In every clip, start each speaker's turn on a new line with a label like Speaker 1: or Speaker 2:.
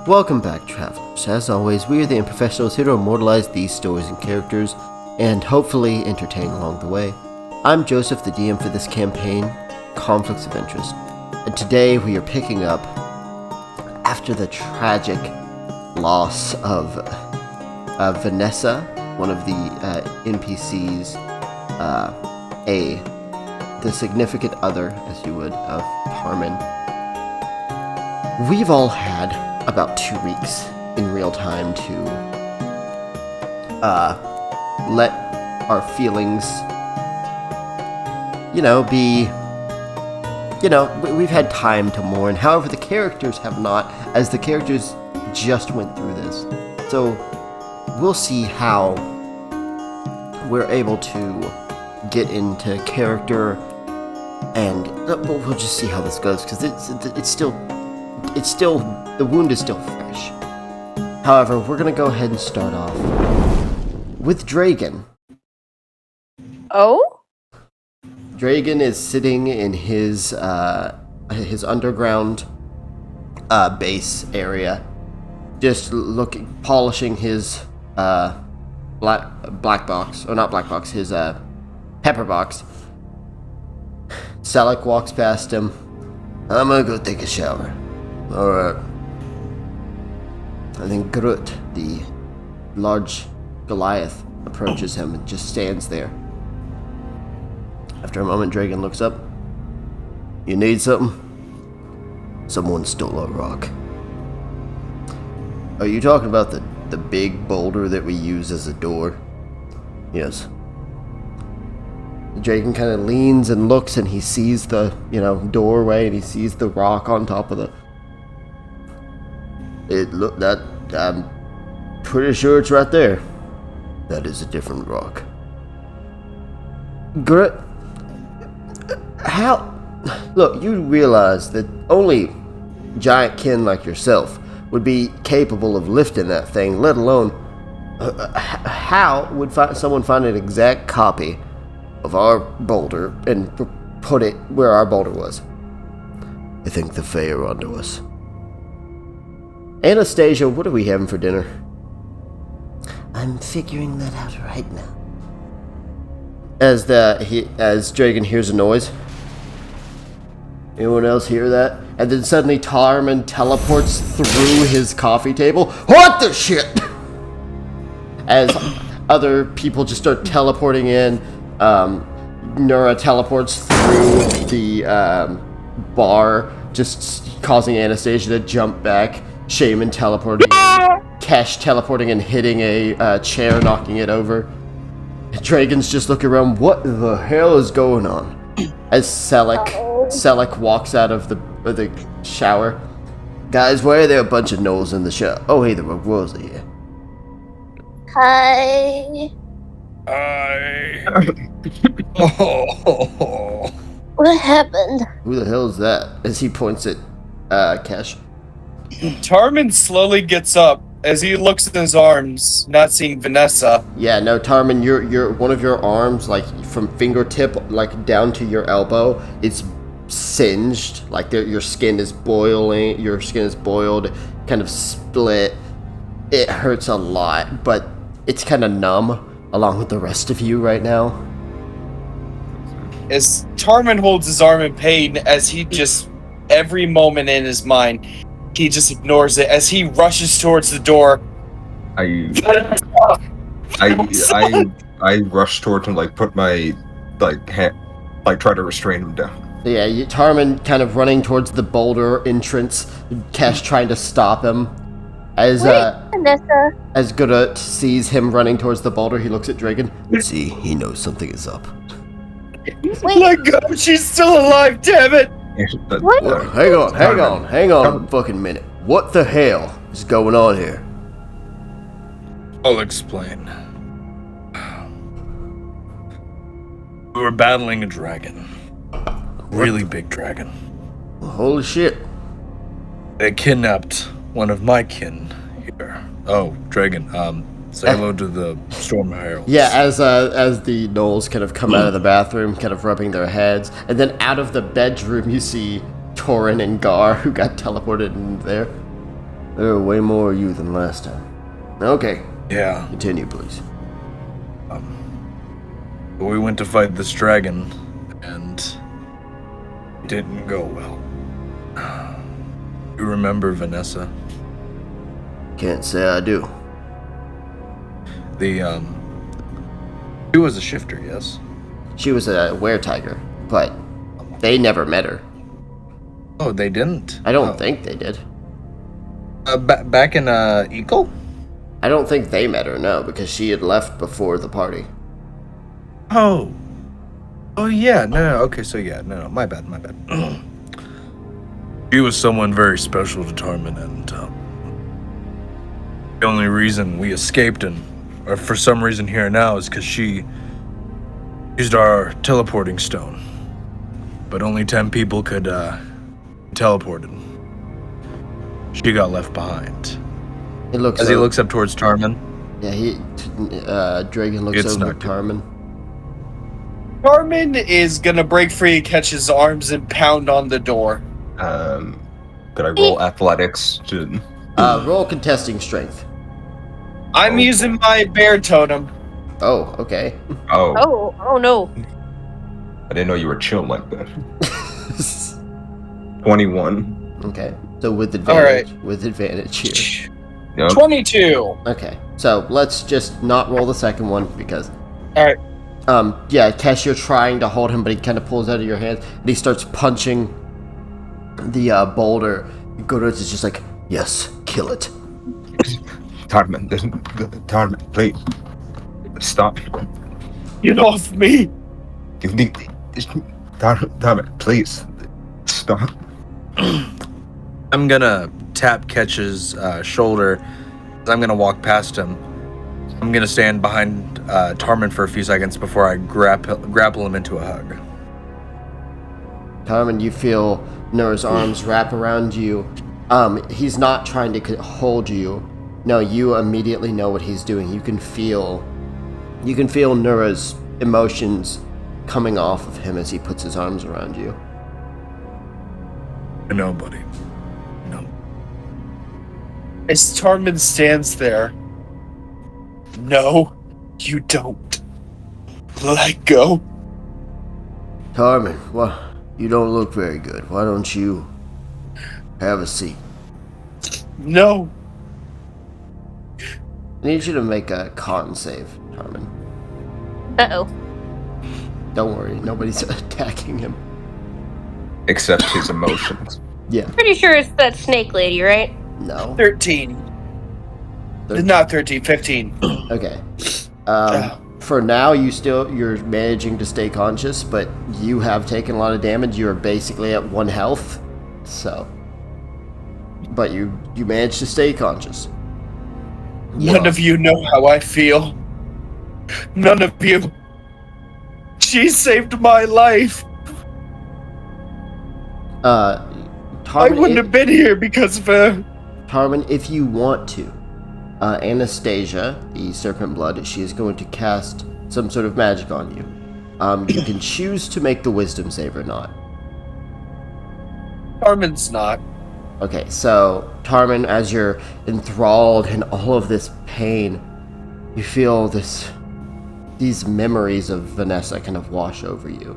Speaker 1: Welcome back, travelers. As always, we are the Improfessionals here to immortalize these stories and characters, and hopefully entertain along the way. I'm Joseph, the DM for this campaign, Conflicts of Interest, and today we are picking up after the tragic loss of Vanessa, one of the NPCs, the significant other, as you would, of Harmon. We've all had about 2 weeks in real time to let our feelings, be, we've had time to mourn. However, the characters have not, as the characters just went through this. So we'll see how we're able to get into character, and we'll just see how this goes, because it's still, the wound is still fresh. However, we're going to go ahead and start off with Dragon.
Speaker 2: Oh?
Speaker 1: Dragon is sitting in his underground base area, just polishing his black box, or not black box, his pepper box. Selleck walks past him. I'm gonna go take a shower. Alright. I think Groot, the large Goliath, approaches him and just stands there. After a moment, Dragon looks up. You need something? Someone stole our rock. Are you talking about the big boulder that we use as a door? Yes. Dragon kind of leans and looks, and he sees the, doorway, and he sees the rock on top of I'm pretty sure it's right there. That is a different rock. Look, you realize that only giant kin like yourself would be capable of lifting that thing, let alone, how would someone find an exact copy of our boulder and put it where our boulder was? I think the Fae are onto us. Anastasia, what are we having for dinner? I'm figuring that out right now. As Dragon hears a noise. Anyone else hear that? And then suddenly Tarman teleports through his coffee table. What the shit? As other people just start teleporting in, Nura teleports through the bar, just causing Anastasia to jump back. Shaman teleporting, Kesh teleporting and hitting a chair, knocking it over. Dragon's just looking around. What the hell is going on? As Selleck walks out of the shower. Guys, why are there a bunch of gnolls in the shower? Oh, hey, the Rosa here.
Speaker 2: Hi.
Speaker 3: Oh.
Speaker 2: What happened?
Speaker 1: Who the hell is that? As he points at Kesh.
Speaker 3: Tarman slowly gets up as he looks at his arms, not seeing Vanessa.
Speaker 1: Yeah, no, Tarman, your one of your arms, like from fingertip, like down to your elbow, it's singed. Like your skin is boiling. Your skin is boiled, kind of split. It hurts a lot, but it's kind of numb, along with the rest of you right now.
Speaker 3: As Tarman holds his arm in pain, as he just, every moment in his mind, he just ignores it as he rushes towards the door.
Speaker 4: I rush towards him, put my hand, try to restrain him down.
Speaker 1: Yeah, Tarman kind of running towards the boulder entrance, Kesh trying to stop him. As
Speaker 2: Vanessa.
Speaker 1: As Gurut sees him running towards the boulder, he looks at Dragon. See, he knows something is up.
Speaker 2: Wait.
Speaker 3: Let go! She's still alive, damn it!
Speaker 2: What?
Speaker 1: Hang on, fucking minute. What the hell is going on here?
Speaker 5: I'll explain. We were battling a dragon. Really big dragon.
Speaker 1: Holy shit.
Speaker 5: They kidnapped one of my kin here. Oh, Dragon, say hello to the Storm Heralds.
Speaker 1: Yeah, as the gnolls kind of come out of the bathroom, kind of rubbing their heads, and then out of the bedroom you see Torin and Gar, who got teleported in there. There are way more of you than last time. Okay,
Speaker 5: Yeah.
Speaker 1: continue, please.
Speaker 5: We went to fight this dragon, and it didn't go well. You remember Vanessa?
Speaker 1: Can't say I do.
Speaker 5: She was a shifter, yes?
Speaker 1: She was a were-tiger, but they never met her.
Speaker 5: Oh, they didn't?
Speaker 1: I don't think they did.
Speaker 5: Back in, Eagle?
Speaker 1: I don't think they met her, no, because she had left before the party.
Speaker 5: Oh. Oh, yeah, no, okay, so yeah, no, my bad. She was someone very special to Tarman, and, the only reason we escaped and or for some reason here now is because she used our teleporting stone. But only 10 people could teleported. She got left behind.
Speaker 1: It looks
Speaker 5: As he looks up towards Tarman.
Speaker 1: Yeah, Dragon looks
Speaker 5: It's
Speaker 1: over
Speaker 5: not
Speaker 1: at
Speaker 5: good.
Speaker 1: Tarman.
Speaker 3: Tarman is gonna break free, catch his arms, and pound on the door.
Speaker 4: Could I roll athletics to?
Speaker 1: Roll contesting strength.
Speaker 3: I'm
Speaker 4: Oh.
Speaker 3: using my bear totem.
Speaker 1: Oh, okay.
Speaker 4: Oh,
Speaker 2: Oh no.
Speaker 4: I didn't know you were chill like that. 21.
Speaker 1: Okay, so with advantage.
Speaker 3: All
Speaker 1: With advantage here.
Speaker 4: Yep.
Speaker 3: 22.
Speaker 1: Okay, so let's just not roll the second one because.
Speaker 3: All right.
Speaker 1: Yeah, Kesh, you're trying to hold him, but he kind of pulls out of your hands and he starts punching the boulder. Godot is just like, yes, kill it.
Speaker 4: Tarman, please stop.
Speaker 3: Get off me.
Speaker 4: Tarman, please stop.
Speaker 5: I'm gonna tap Ketch's shoulder. I'm gonna walk past him. I'm gonna stand behind Tarman for a few seconds before I grapple him into a hug.
Speaker 1: Tarman, you feel Nura's arms wrap around you. He's not trying to hold you. No, you immediately know what he's doing. You can feel Nura's emotions coming off of him as he puts his arms around you.
Speaker 5: No, buddy. No.
Speaker 3: As Tarman stands there. No, you don't. Let go.
Speaker 1: Tarman, well, you don't look very good. Why don't you have a seat?
Speaker 3: No.
Speaker 1: I need you to make a con save, Tarman.
Speaker 2: Uh-oh.
Speaker 1: Don't worry, nobody's attacking him.
Speaker 4: Except his emotions.
Speaker 1: Yeah,
Speaker 2: Pretty sure it's that snake lady, right?
Speaker 1: no.
Speaker 3: 13. Not 13, 15.
Speaker 1: Okay. For now, you're managing to stay conscious, but you have taken a lot of damage. You are basically at 1 health, so. But you managed to stay conscious.
Speaker 3: None of you know how I feel. None of you. She saved my life. I
Speaker 1: Tarman,
Speaker 3: wouldn't have been here because of her.
Speaker 1: Tarman, if you want to, Anastasia, the Serpent Blood, she is going to cast some sort of magic on you. You can choose to make the Wisdom save or not.
Speaker 3: Tarman's not.
Speaker 1: Okay, so Tarman, as you're enthralled in all of this pain, you feel these memories of Vanessa kind of wash over you.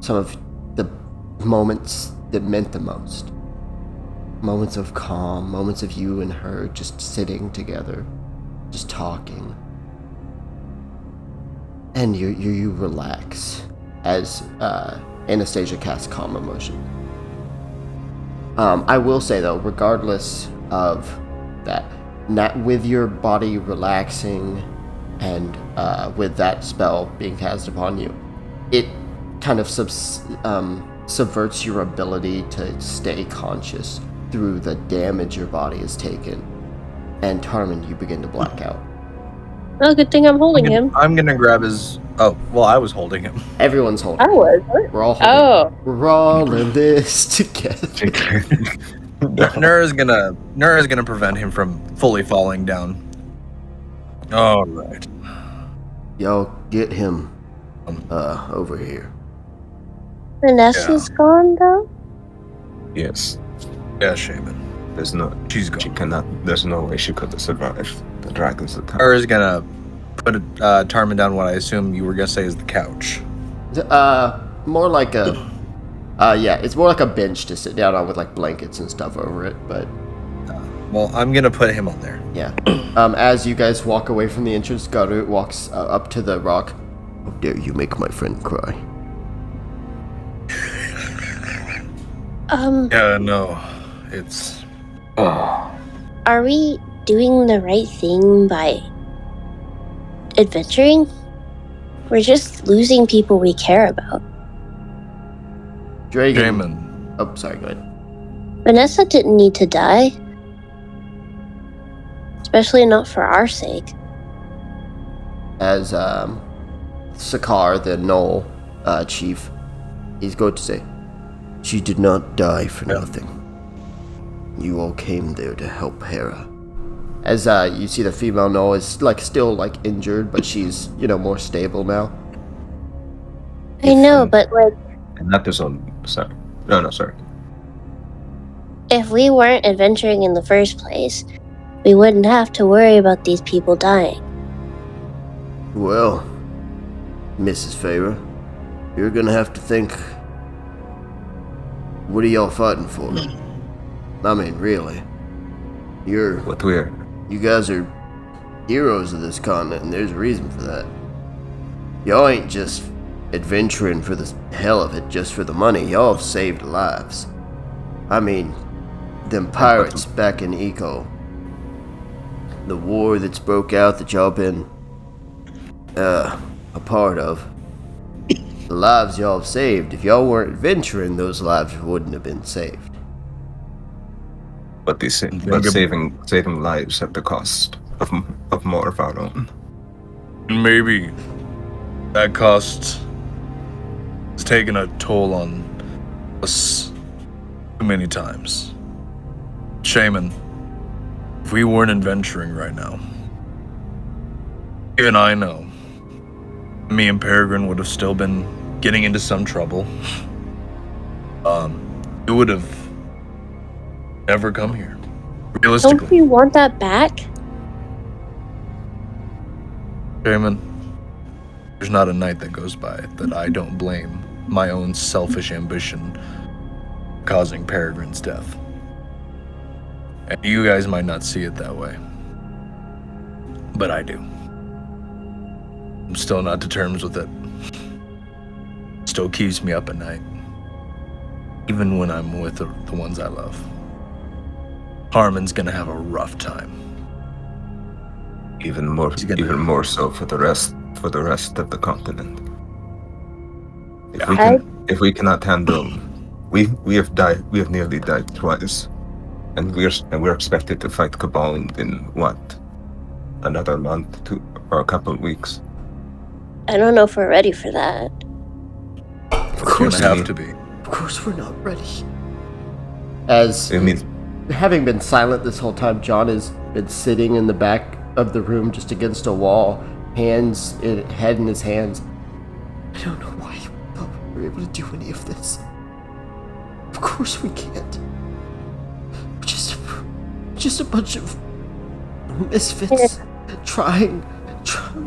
Speaker 1: Some of the moments that meant the most. Moments of calm, moments of you and her just sitting together, just talking. And you relax as Anastasia casts Calm Emotion. I will say though, regardless of that, with your body relaxing and with that spell being cast upon you, it kind of subverts your ability to stay conscious through the damage your body has taken. And Tarman, you begin to black out.
Speaker 2: Well, good thing I'm holding him.
Speaker 5: I'm gonna grab his. Oh, well, I was holding him.
Speaker 1: Everyone's holding.
Speaker 2: I was.
Speaker 1: We're all holding.
Speaker 2: Oh.
Speaker 1: We're all in this together.
Speaker 5: Nura's gonna prevent him from fully falling down. All right.
Speaker 1: Yo, get him over here.
Speaker 2: Vanessa's gone, though?
Speaker 4: Yes.
Speaker 5: Yeah, Shaman.
Speaker 4: There's no.
Speaker 5: She's
Speaker 4: She
Speaker 5: gone.
Speaker 4: cannot. There's no way she could have survived the dragon's attack.
Speaker 5: Her is gonna put Tarman down what I assume you were gonna say is the couch.
Speaker 1: More like a, yeah, it's more like a bench to sit down on with like blankets and stuff over it. But
Speaker 5: Well, I'm gonna put him on there.
Speaker 1: yeah, as you guys walk away from the entrance, Garu walks up to the rock. How dare you make my friend cry?
Speaker 5: Yeah, no, it's.
Speaker 2: Are we doing the right thing by adventuring? We're just losing people we care about.
Speaker 1: Dragon.
Speaker 5: Jamin.
Speaker 1: Oh, sorry. Go ahead.
Speaker 2: Vanessa didn't need to die. Especially not for our sake.
Speaker 1: As Sakar, the Knoll chief, he's going to say, she did not die for nothing. You all came there to help Hera. As you see, the female Knoll is still injured, but she's more stable now.
Speaker 2: I know, but
Speaker 4: And not his own. Sorry. No, sorry.
Speaker 2: if we weren't adventuring in the first place, we wouldn't have to worry about these people dying.
Speaker 1: Well, Mrs. Feyre, you're gonna have to think. What are y'all fighting for? I mean, really.
Speaker 4: What we're.
Speaker 1: You guys are heroes of this continent, and there's a reason for that. Y'all ain't just adventuring for the hell of it, just for the money. Y'all have saved lives. I mean, them pirates back in Eco. The war that's broke out that y'all been, a part of. The lives y'all have saved. If y'all weren't adventuring, those lives wouldn't have been saved.
Speaker 4: But saving lives at the cost of more of our own.
Speaker 5: Maybe that cost has taken a toll on us too many times. Shaman, if we weren't adventuring right now, even I know, me and Peregrine would have still been getting into some trouble. We would have never come here. Realistically.
Speaker 2: Don't you want that back?
Speaker 5: Shaman, there's not a night that goes by that I don't blame my own selfish ambition causing Peregrine's death. And you guys might not see it that way, but I do. I'm still not to terms with it. Still keeps me up at night, even when I'm with the ones I love. Harmon's gonna have a rough time.
Speaker 4: Even more so for the rest of the continent. If we cannot handle, we have nearly died twice, and we're expected to fight Cabal in what, another month or a couple of weeks.
Speaker 2: I don't know if we're ready for that.
Speaker 1: Of course
Speaker 5: We're gonna have to be.
Speaker 1: Of course we're not ready. As having been silent this whole time, John has been sitting in the back of the room just against a wall, head in his hands. I don't know why you thought we were able to do any of this. Of course we can't. We're just a bunch of misfits trying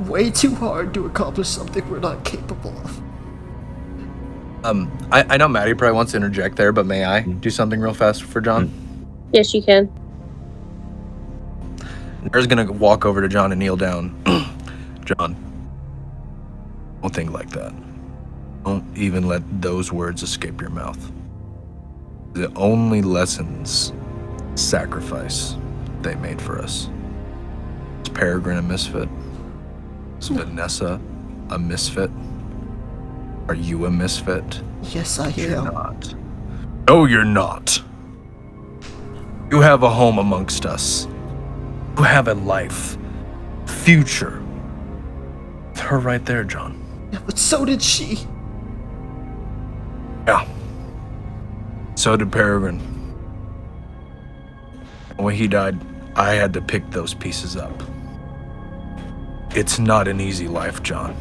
Speaker 1: way too hard to accomplish something we're not capable of.
Speaker 5: I know Maddie probably wants to interject there, but may I do something real fast for John?
Speaker 2: Yes, you can.
Speaker 5: Nara's gonna walk over to John and kneel down. John, don't think like that. Don't even let those words escape your mouth. The only lessons sacrifice they made for us. Is Peregrine a misfit? Is Vanessa a misfit? Are you a misfit?
Speaker 1: Yes, I
Speaker 5: You're
Speaker 1: am.
Speaker 5: not. No, you're not. You have a home amongst us. You have a life, future. With her right there, John.
Speaker 1: Yeah, but so did she.
Speaker 5: Yeah. So did Peregrine. When he died, I had to pick those pieces up. It's not an easy life, John.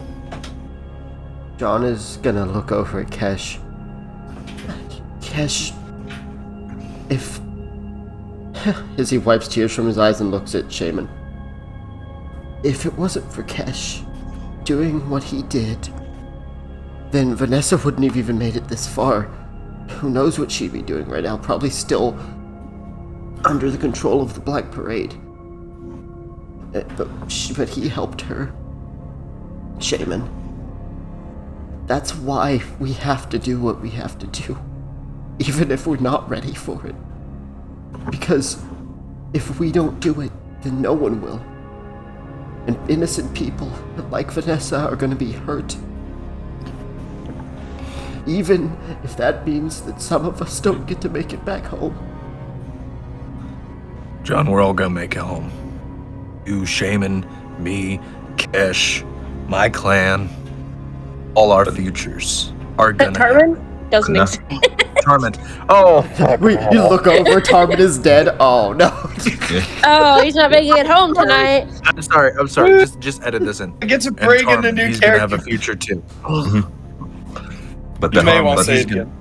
Speaker 1: John is gonna look over at Kesh. Kesh, if as he wipes tears from his eyes and looks at Shaman. If it wasn't for Kesh doing what he did, then Vanessa wouldn't have even made it this far. Who knows what she'd be doing right now? Probably still under the control of the Black Parade. But he helped her. Shaman. That's why we have to do what we have to do. Even if we're not ready for it. Because if we don't do it, then no one will. And innocent people, like Vanessa, are going to be hurt. Even if that means that some of us don't get to make it back home.
Speaker 5: John, we're all gonna make it home. You, Shaman, me, Kesh, my clan, all our futures are
Speaker 2: But
Speaker 5: gonna
Speaker 2: Tarman doesn't
Speaker 4: No.
Speaker 2: exist.
Speaker 5: Tarman. Oh, fuck.
Speaker 1: You look over, Tarman is dead. Oh, no.
Speaker 2: Oh, he's not making it home tonight.
Speaker 5: I'm sorry. Just edit this in.
Speaker 3: I get to
Speaker 5: And
Speaker 3: bring in a
Speaker 5: Tarman,
Speaker 3: new
Speaker 5: he's gonna have
Speaker 3: character.
Speaker 5: a future too.
Speaker 4: But
Speaker 3: You
Speaker 4: the
Speaker 3: may want to
Speaker 4: but
Speaker 3: say
Speaker 4: he's
Speaker 3: it
Speaker 4: gonna-
Speaker 3: again.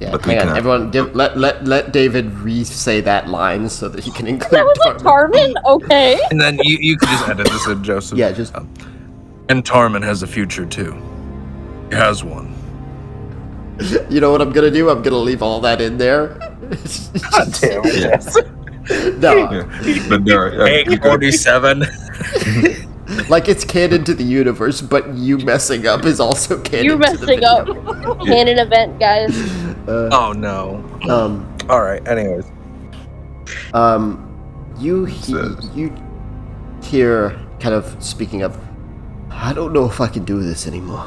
Speaker 1: Yeah,
Speaker 4: But we
Speaker 1: hang on,
Speaker 4: can-
Speaker 1: everyone, let David re-say that line so that he can include
Speaker 2: That was like
Speaker 1: Tarman.
Speaker 2: Tarman? Okay.
Speaker 5: And then you can just edit this in, Joseph.
Speaker 1: Yeah, just...
Speaker 5: And Tarman has a future too. He has one.
Speaker 1: You know what I'm gonna do? I'm gonna leave all that in there.
Speaker 5: God damn it.
Speaker 4: Yes.
Speaker 1: No,
Speaker 4: Yeah. But there are, you got-
Speaker 5: 847.
Speaker 1: like it's canon to the universe, but you messing up is also canon
Speaker 2: You're
Speaker 1: to the
Speaker 2: messing
Speaker 1: video.
Speaker 2: up. Canon event, guys.
Speaker 5: Oh no. All right. Anyways,
Speaker 1: You hear, kind of speaking of, I don't know if I can do this anymore.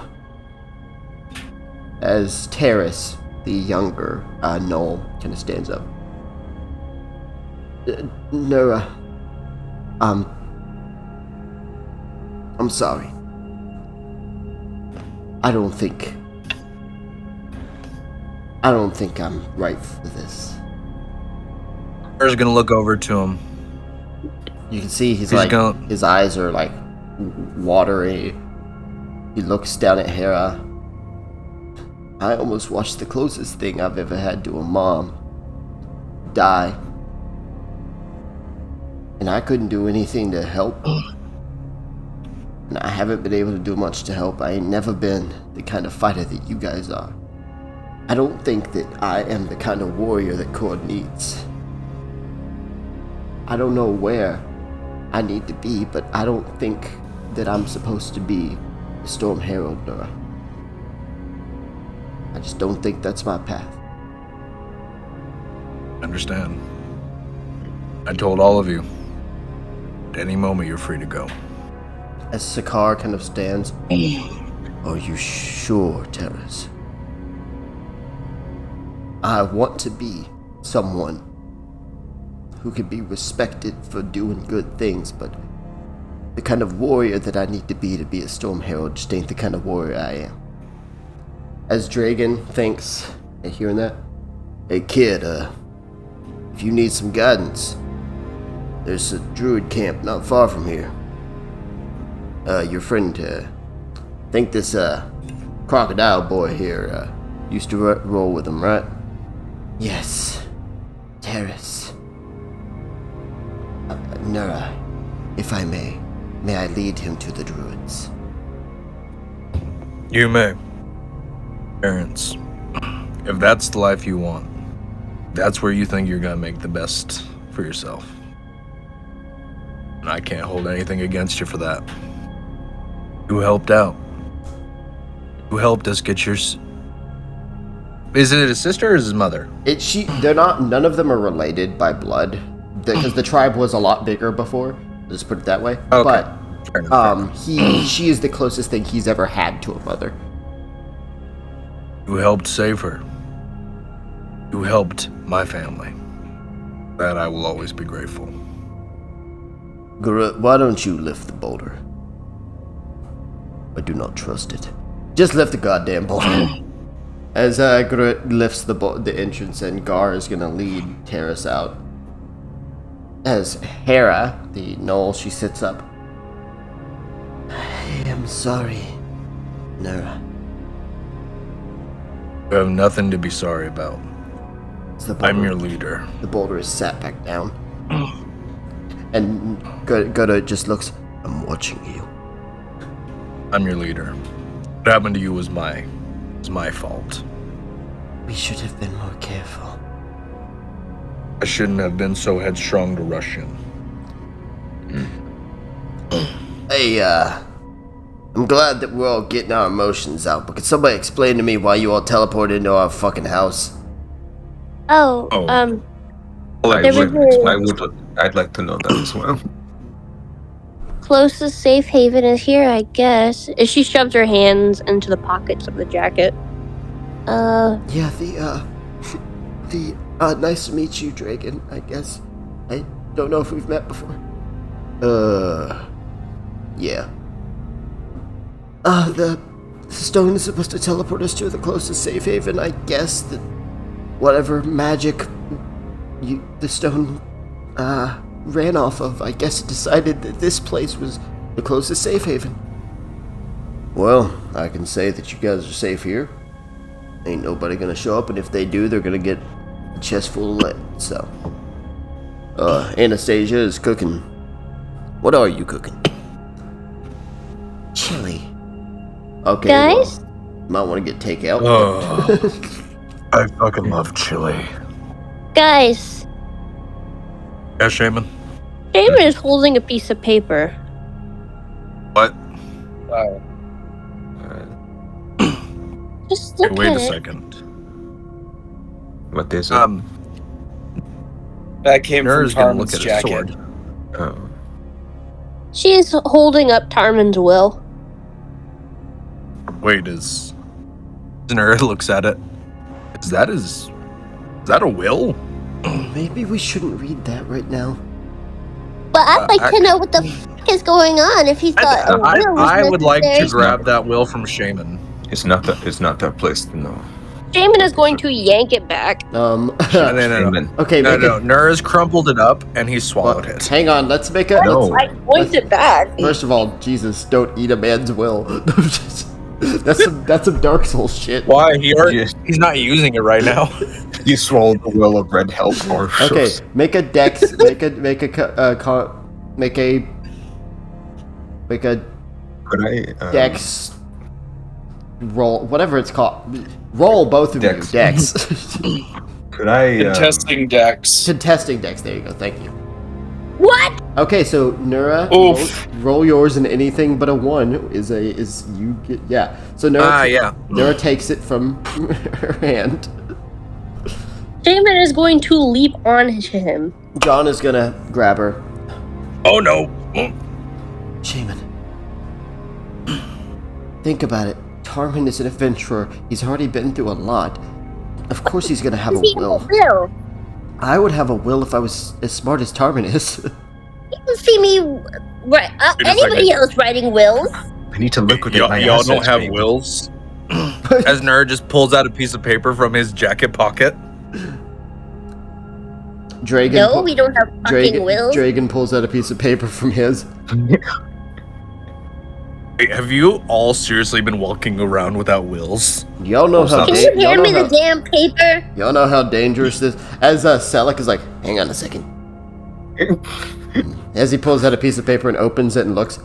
Speaker 1: As Terrace, the younger Noel, kind of stands up. Nora, I'm sorry. I don't think I'm right for this.
Speaker 5: Er's gonna look over to him.
Speaker 1: You can see
Speaker 5: He's gonna-
Speaker 1: his eyes are like watery. He looks down at Hera. I almost watched the closest thing I've ever had to a mom die. And I couldn't do anything to help. And I haven't been able to do much to help. I ain't never been the kind of fighter that you guys are. I don't think that I am the kind of warrior that Cord needs. I don't know where I need to be, but I don't think that I'm supposed to be the Storm Herald, Nora. I just don't think that's my path.
Speaker 5: Understand. I told all of you. At any moment, you're free to go.
Speaker 1: As Sakar kind of stands, are you sure, Terrace? I want to be someone who can be respected for doing good things, but the kind of warrior that I need to be a Storm Herald just ain't the kind of warrior I am. As Dragon thinks, and hearing that, hey kid, if you need some guidance, there's a druid camp not far from here. Your friend, think this, crocodile boy here, used to roll with him, right? Yes. Terrace. Nura, if I may I lead him to the druids?
Speaker 5: You may. Parents, if that's the life you want, that's where you think you're gonna make the best for yourself. And I can't hold anything against you for that. You helped out. You helped us get your... Is it his sister or his mother?
Speaker 1: They're not, none of them are related by blood, because the tribe was a lot bigger before, let's put it that way.
Speaker 5: Okay.
Speaker 1: But,
Speaker 5: Fair enough.
Speaker 1: she is the closest thing he's ever had to a mother.
Speaker 5: You helped save her. You helped my family. That I will always be grateful.
Speaker 1: Garut, why don't you lift the boulder? I do not trust it. Just lift the goddamn boulder. As Garut lifts the entrance, and Gar is gonna lead Terrace out. As Hera, the Knoll, she sits up. I am sorry, Nora.
Speaker 5: You have nothing to be sorry about.
Speaker 1: As the
Speaker 5: I'm
Speaker 1: boulder-
Speaker 5: your leader.
Speaker 1: The boulder is sat back down. And Goda just looks, I'm watching you.
Speaker 5: I'm your leader. What happened to you was my fault.
Speaker 1: We should have been more careful.
Speaker 5: I shouldn't have been so headstrong to rush in.
Speaker 1: Hey, I'm glad that we're all getting our emotions out, but could somebody explain to me why you all teleported into our fucking house?
Speaker 2: Oh,
Speaker 5: Oh.
Speaker 4: I'd like to know that as well.
Speaker 2: closest safe haven is here, I guess. As she shoves her hands into the pockets of the jacket.
Speaker 1: Yeah, nice to meet you, Dragon, I guess. I don't know if we've met before. Yeah. The stone is supposed to teleport us to the closest safe haven. I guess that whatever magic the stone ran off of, I guess it decided that this place was the closest safe haven. Well, I can say that you guys are safe here. Ain't nobody gonna show up, and if they do, they're gonna get a chest full of lead, so. Anastasia is cooking. What are you cooking? Chili. Okay,
Speaker 2: Guys?
Speaker 1: well, might want to get takeout.
Speaker 5: I fucking love chili.
Speaker 2: Guys,
Speaker 5: Yeah, Shaman?
Speaker 2: Damon is holding a piece of paper.
Speaker 5: What?
Speaker 2: Just
Speaker 5: Hey,
Speaker 2: look
Speaker 5: wait
Speaker 2: at
Speaker 5: a
Speaker 2: it.
Speaker 5: second.
Speaker 4: What is it?
Speaker 3: That came
Speaker 5: Nura's
Speaker 3: from
Speaker 5: gonna look
Speaker 3: Tarman's
Speaker 5: at his
Speaker 3: jacket.
Speaker 5: sword.
Speaker 4: Oh.
Speaker 2: She's holding up Tarman's will.
Speaker 5: Wait, is Nura looks at it. Is that a will?
Speaker 1: Maybe we shouldn't read that right now.
Speaker 2: But I'd like
Speaker 5: I-
Speaker 2: to know what the f is going on if he's got a will.
Speaker 5: I would like to
Speaker 2: necessary.
Speaker 5: grab that will from Shaman.
Speaker 4: It's not our place to know.
Speaker 2: Damon is going to yank it back.
Speaker 5: No.
Speaker 4: Shaman.
Speaker 1: Okay,
Speaker 5: No,
Speaker 1: make
Speaker 5: no,
Speaker 1: it.
Speaker 5: Nura's crumpled it up and he swallowed
Speaker 1: Well,
Speaker 5: it.
Speaker 1: hang on, let's make it.
Speaker 4: No.
Speaker 2: I pointed back.
Speaker 1: First of all, Jesus, don't eat a man's will. that's some Dark Souls shit.
Speaker 5: Why?
Speaker 4: Yes.
Speaker 5: He's not using it right now.
Speaker 4: You swallowed the will of red hell or
Speaker 1: Okay, make a dex. make a
Speaker 4: Could I
Speaker 1: dex roll, whatever it's called. Roll both of
Speaker 4: Dex.
Speaker 1: you dex.
Speaker 4: Could I
Speaker 3: Contesting decks.
Speaker 1: Contesting dex. There you go. Thank you.
Speaker 2: What?
Speaker 1: Okay, so Nura,
Speaker 3: Oof.
Speaker 1: roll yours, and anything but a 1 is you get, yeah. So Nura,
Speaker 5: Yeah.
Speaker 1: Nura takes it from her hand.
Speaker 2: Damon is going to leap on him.
Speaker 1: John is gonna grab her.
Speaker 5: Oh no.
Speaker 1: Shaman, think about it. Tarman is an adventurer. He's already been through a lot. Of course he's gonna have a will.
Speaker 2: Will.
Speaker 1: I would have a will if I was as smart as Tarman is.
Speaker 2: You can see me. Right?
Speaker 5: Wait a
Speaker 2: Anybody
Speaker 5: second.
Speaker 2: else writing wills?
Speaker 4: I need to liquidate my
Speaker 5: Y'all don't
Speaker 4: assets,
Speaker 5: have
Speaker 4: maybe.
Speaker 5: wills? As Nura just pulls out a piece of paper from his jacket pocket.
Speaker 1: Dragon.
Speaker 2: No, we don't have fucking wills.
Speaker 1: Dragon pulls out a piece of paper from his.
Speaker 5: Wait, have you all seriously been walking around without wills?
Speaker 1: Y'all know how.
Speaker 2: Can
Speaker 1: da-
Speaker 2: you
Speaker 1: y'all
Speaker 2: hand
Speaker 1: know
Speaker 2: me the
Speaker 1: how-
Speaker 2: damn paper?
Speaker 1: Y'all know how dangerous this. As Selleck is like, hang on a second. As he pulls out a piece of paper and opens it and looks,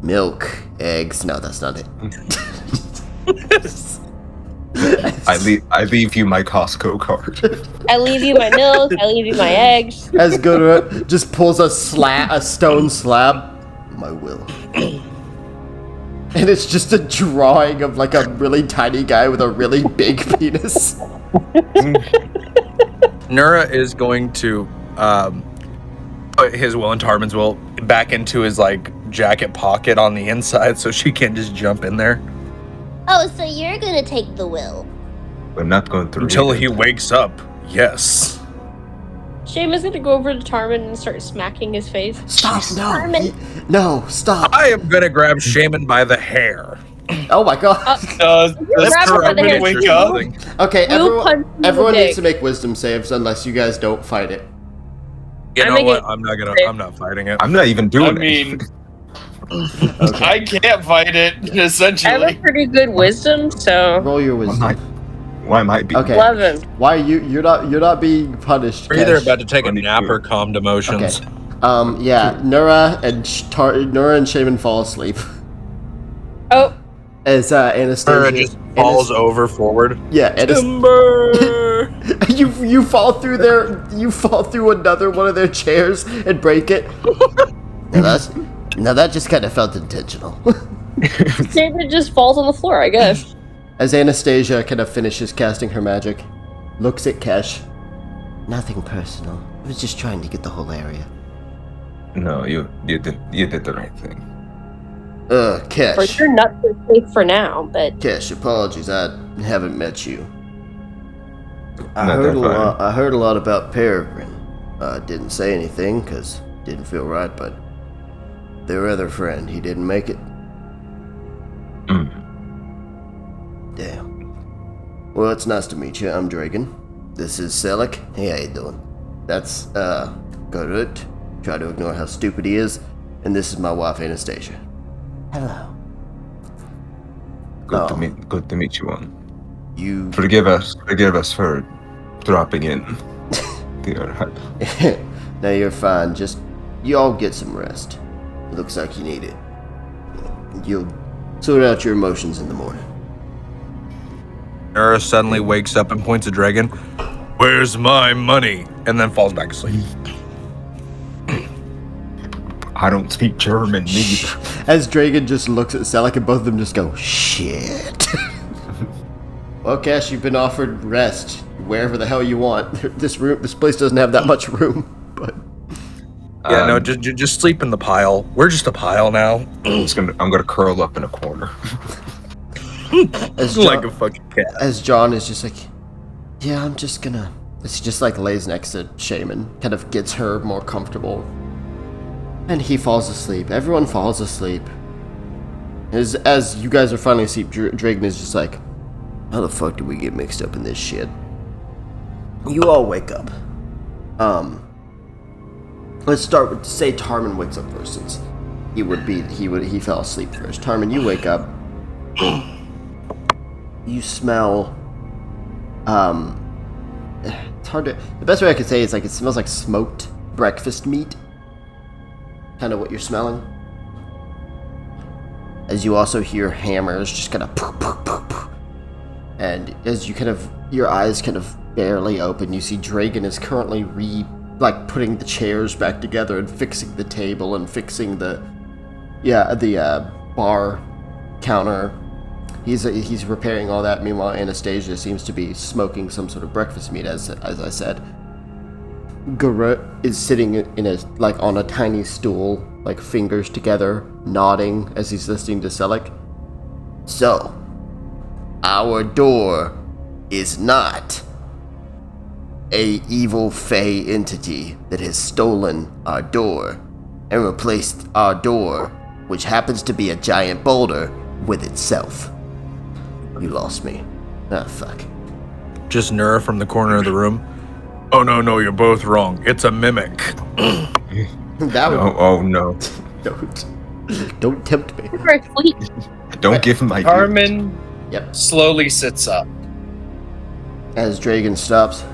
Speaker 1: milk, eggs. No, that's not it.
Speaker 4: I leave you my Costco card.
Speaker 2: I leave you my milk. I leave you my eggs.
Speaker 1: As Gudrun just pulls a stone slab. My will. And it's just a drawing of like a really tiny guy with a really big penis.
Speaker 5: Nura is going to put his will and Tarman's will back into his like jacket pocket on the inside so she can't just jump in there
Speaker 2: Oh, so you're gonna take the will?
Speaker 4: We're not going to
Speaker 5: until
Speaker 4: read
Speaker 5: he
Speaker 4: it.
Speaker 5: wakes up. Yes.
Speaker 2: Seamus gonna go over to Tarman and start smacking his face.
Speaker 1: Stop! No!
Speaker 2: Tarman.
Speaker 1: No! Stop!
Speaker 5: I am gonna grab Shaman by the hair.
Speaker 1: Oh my god!
Speaker 3: Does
Speaker 2: grab her by the
Speaker 3: Tarman
Speaker 2: hand.
Speaker 3: wake up?
Speaker 1: Okay,
Speaker 2: Will punch you in the
Speaker 1: everyone needs
Speaker 2: dick.
Speaker 1: to make wisdom saves unless you guys don't fight it.
Speaker 5: You
Speaker 2: I'm
Speaker 5: know
Speaker 2: making-
Speaker 5: what? I'm not fighting it.
Speaker 4: I'm not even doing
Speaker 3: I mean,
Speaker 1: Okay.
Speaker 3: I can't fight it,
Speaker 2: I have a
Speaker 3: essentially.
Speaker 2: pretty good wisdom, so
Speaker 1: Roll your wisdom.
Speaker 4: Alright. Why am I being
Speaker 1: Okay.
Speaker 2: 11.
Speaker 1: Why are you're not being punished?
Speaker 5: We're either
Speaker 1: Kesh.
Speaker 5: about to take a
Speaker 4: Only
Speaker 5: nap
Speaker 4: two.
Speaker 5: or calmed emotions.
Speaker 1: Okay. Yeah, Nura and Shaman fall asleep.
Speaker 2: Oh,
Speaker 1: As Anastasia
Speaker 5: Or it just falls over forward.
Speaker 1: Yeah,
Speaker 5: Timber!
Speaker 1: you fall through another one of their chairs and break it. Now that just kind of felt intentional.
Speaker 2: David just falls on the floor, I guess.
Speaker 1: As Anastasia kind of finishes casting her magic, looks at Kesh. Nothing personal. I was just trying to get the whole area.
Speaker 4: No, you did the right thing.
Speaker 2: For
Speaker 1: Kesh.
Speaker 2: sure, not so safe for now, but
Speaker 1: Kesh, apologies, I haven't met you. I
Speaker 4: No,
Speaker 1: heard a
Speaker 4: they're fine.
Speaker 1: lot. I heard a lot about Peregrine. Didn't say anything because didn't feel right, but their other friend, he didn't make it. Damn. Well, it's nice to meet you. I'm Dragon. This is Selleck. Hey, how you doing? That's Garut. Try to ignore how stupid he is. And this is my wife Anastasia. Hello.
Speaker 4: Good
Speaker 1: Oh.
Speaker 4: to meet you all.
Speaker 1: You
Speaker 4: Forgive us for dropping in. Dear.
Speaker 1: No, you're fine. Just you all get some rest. It looks like you need it. You'll sort out your emotions in the morning.
Speaker 5: Nura suddenly wakes up and points at Dragon. Where's my money? And then falls back asleep.
Speaker 4: I don't speak German neither.
Speaker 1: As Dragon just looks at Selleck and both of them just go, shit. Well, Cash, you've been offered rest wherever the hell you want. This place doesn't have that much room, but
Speaker 5: Yeah, no, just sleep in the pile. We're just a pile now.
Speaker 4: I'm gonna curl up in a corner.
Speaker 1: as
Speaker 5: Like
Speaker 1: John,
Speaker 5: a fucking cat.
Speaker 1: as John is just like, yeah, I'm just gonna. As he just like lays next to Shaman, kind of gets her more comfortable, and he falls asleep. Everyone falls asleep. As you guys are finally asleep, Dragon is just like, how the fuck did we get mixed up in this shit? You all wake up. Let's start with, say Tarman wakes up first, since he fell asleep first. Tarman, you wake up. You smell, it's hard to, the best way I could say is like it smells like smoked breakfast meat. Kind of what you're smelling. As you also hear hammers just kind of poof, poof, poof, poof. And as you kind of, your eyes kind of barely open, you see Dragon is currently putting the chairs back together and fixing the table and fixing the bar counter. He's repairing all that. Meanwhile, Anastasia seems to be smoking some sort of breakfast meat, as I said. Garut is sitting on a tiny stool, like fingers together, nodding as he's listening to Selleck. So, our door is not a evil fey entity that has stolen our door and replaced our door, which happens to be a giant boulder, with itself. You lost me. Ah, fuck.
Speaker 5: Just Nura from the corner of the room. Oh, no, you're both wrong. It's a mimic.
Speaker 1: That would...
Speaker 4: Oh no.
Speaker 1: Don't tempt me.
Speaker 2: we're asleep.
Speaker 4: Don't give him my
Speaker 3: Carmen
Speaker 1: Yep.
Speaker 3: slowly sits up.
Speaker 1: As Dragon stops,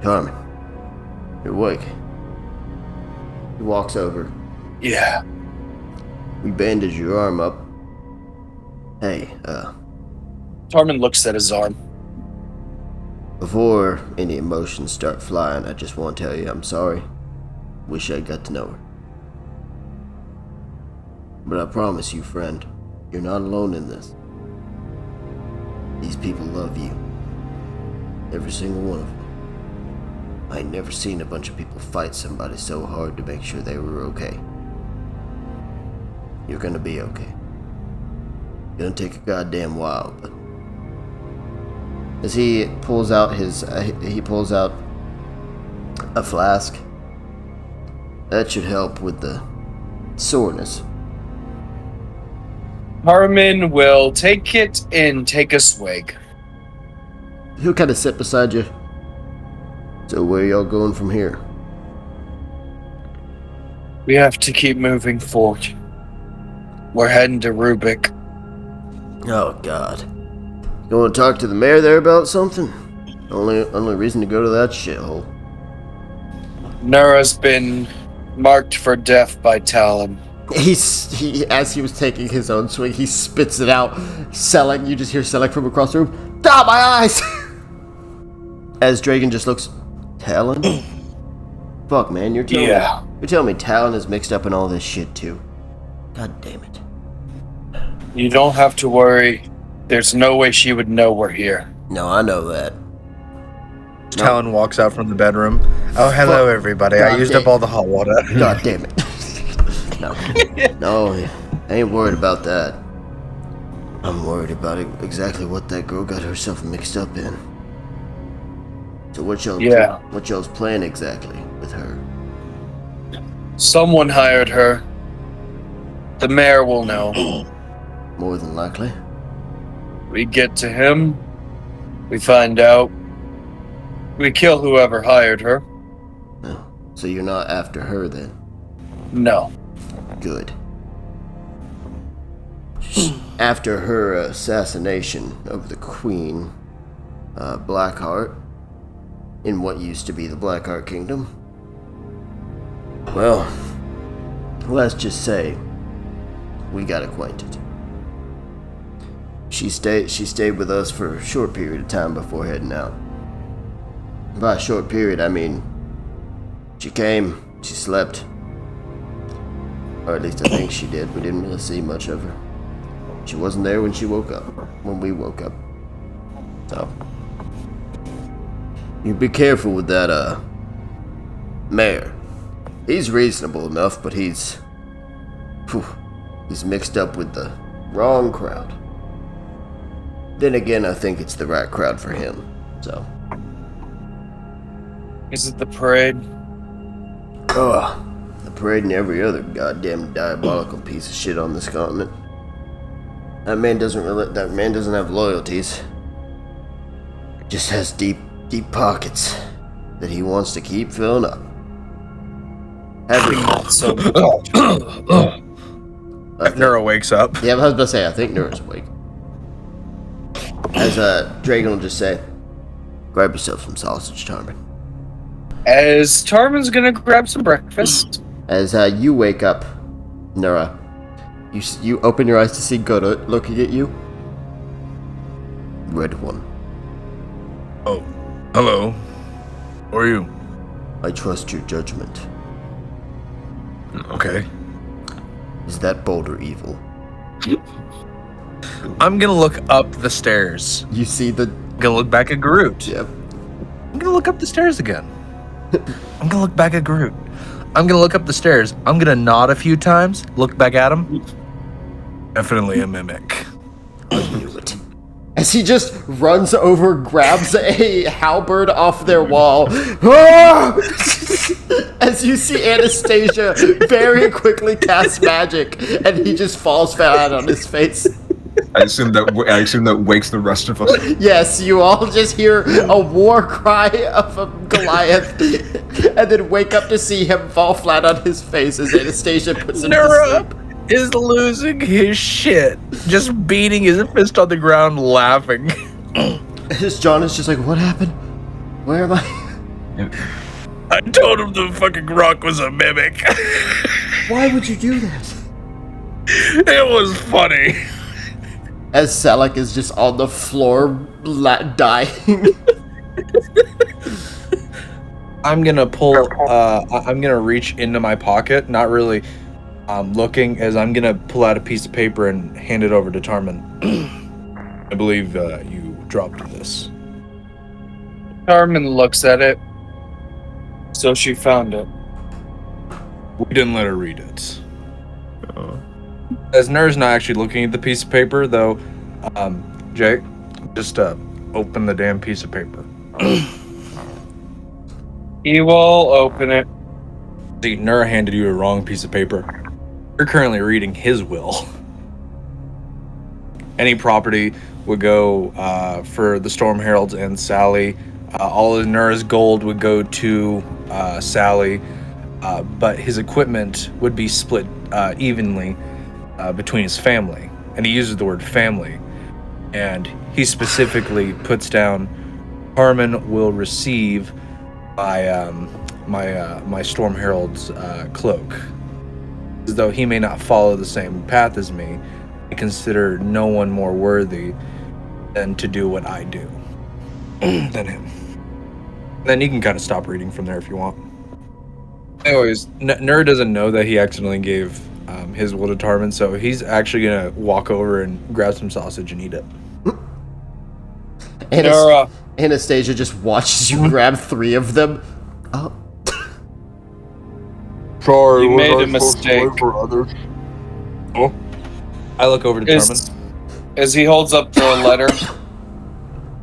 Speaker 1: Carmen, you're awake. He walks over.
Speaker 3: Yeah.
Speaker 1: We bandage your arm up. Hey,
Speaker 3: Tarman looks at his arm.
Speaker 1: before any emotions start flying, I just want to tell you I'm sorry. Wish I got to know her. But I promise you, friend, you're not alone in this. These people love you. Every single one of them. I ain't never seen a bunch of people fight somebody so hard to make sure they were okay. You're gonna be okay. Gonna take a goddamn while, but as he pulls out a flask, that should help with the soreness.
Speaker 3: Carmen will take it and take a swig.
Speaker 1: He'll kind of sit beside you. So where y'all going from here?
Speaker 3: We have to keep moving forward. We're heading to Rubik.
Speaker 1: Oh God, You want to talk to the mayor there about something? Only reason to go to that shithole.
Speaker 3: Nura's been marked for death by Talon.
Speaker 1: As he was taking his own swing, he spits it out. Selleck, you just hear Selleck from across the room. Ah, my eyes! As Dragon just looks, Talon? Fuck, man, you're telling me Talon is mixed up in all this shit too. God damn it.
Speaker 3: You don't have to worry. There's no way she would know we're here.
Speaker 1: No, I know that.
Speaker 5: Talon walks out from the bedroom. Oh, hello, everybody. I used up all the hot water.
Speaker 1: God damn it. No, I ain't worried about that. I'm worried about exactly what that girl got herself mixed up in. So what y'all's plan exactly with her?
Speaker 3: Someone hired her. The mayor will know.
Speaker 1: More than likely.
Speaker 3: We get to him. We find out. We kill whoever hired her.
Speaker 1: Oh, so you're not after her then?
Speaker 3: No.
Speaker 1: Good. After her assassination of the Queen, Blackheart, in what used to be the Blackheart Kingdom. Well, let's just say we got acquainted. She stayed with us for a short period of time before heading out. By a short period, I mean she came, she slept. Or at least I think she did. We didn't really see much of her. She wasn't there when we woke up. So, you be careful with that, mayor. He's reasonable enough, but he's mixed up with the wrong crowd. Then again, I think it's the right crowd for him, so.
Speaker 3: Is it the parade?
Speaker 1: Ugh. The parade and every other goddamn diabolical piece of shit on this continent. That man doesn't have loyalties. Just has deep pockets that he wants to keep filling up.
Speaker 5: Nura wakes up.
Speaker 1: Yeah, I was about to say, I think Nura's awake. As Dragon will just say, grab yourself some sausage, Tarman.
Speaker 3: As Tarman's gonna grab some breakfast.
Speaker 1: As you wake up, Nura, you open your eyes to see Godot looking at you. Red one.
Speaker 5: Oh, hello. Who are you?
Speaker 1: I trust your judgment.
Speaker 5: Okay.
Speaker 1: Is that boulder evil?
Speaker 5: I'm gonna look up the stairs.
Speaker 1: You see the...
Speaker 5: I'm gonna look back at Groot.
Speaker 1: Yep.
Speaker 5: I'm gonna look up the stairs again. I'm gonna look back at Groot. I'm gonna look up the stairs. I'm gonna nod a few times, look back at him. Definitely a mimic.
Speaker 1: I knew it. As he just runs over, grabs a halberd off their wall. Ah! As you see Anastasia very quickly cast magic, and he just falls flat on his face.
Speaker 4: I assume that wakes the rest of us.
Speaker 1: Yes, you all just hear a war cry of a Goliath, and then wake up to see him fall flat on his face as Anastasia puts him to sleep.
Speaker 5: Is losing his shit, just beating his fist on the ground, laughing.
Speaker 1: As John is just like, what happened? Where am I?
Speaker 5: I told him the fucking rock was a mimic.
Speaker 1: Why would you do that?
Speaker 5: It was funny.
Speaker 1: As Selleck is just on the floor, dying.
Speaker 5: I'm gonna pull, I'm gonna reach into my pocket, not really looking, as I'm gonna pull out a piece of paper and hand it over to Tarman. I believe you dropped this.
Speaker 3: Tarman looks at it. So she found it.
Speaker 5: We didn't let her read it. As Nur's not actually looking at the piece of paper, though, Jake, just open the damn piece of paper.
Speaker 3: He will open it.
Speaker 5: See, Nur handed you a wrong piece of paper. You're currently reading his will. Any property would go for the Storm Heralds and Sally. All of Nura's gold would go to Sally, but his equipment would be split evenly between his family. And he uses the word family and he specifically puts down, Harmon will receive my Storm Herald's cloak. As though he may not follow the same path as me, I consider no one more worthy than to do what I do than him. Then you can kind of stop reading from there if you want. Anyways, Nur doesn't know that he accidentally gave his will to Tarman, so he's actually gonna walk over and grab some sausage and eat it.
Speaker 1: Anastasia just watches you grab 3 of them. Oh.
Speaker 5: Sorry,
Speaker 3: you made a mistake.
Speaker 5: Oh, I look over to Tarman.
Speaker 3: As he holds up the letter.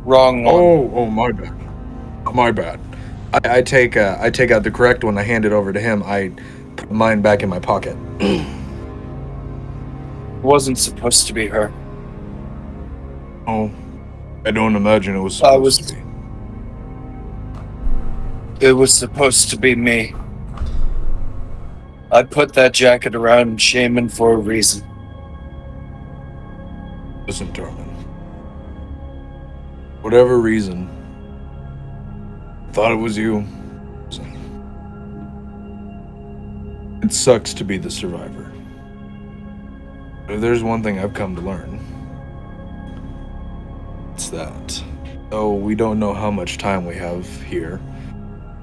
Speaker 3: Wrong one.
Speaker 5: Oh, my bad. My bad. I take out the correct one. I hand it over to him. I put mine back in my pocket.
Speaker 3: Wasn't supposed to be her.
Speaker 5: Oh, I don't imagine it was supposed to be.
Speaker 3: It was supposed to be me. I put that jacket around Shaman for a reason.
Speaker 5: Listen, Tarman. Whatever reason, thought it was you. It sucks to be the survivor. But if there's one thing I've come to learn, it's that though we don't know how much time we have here,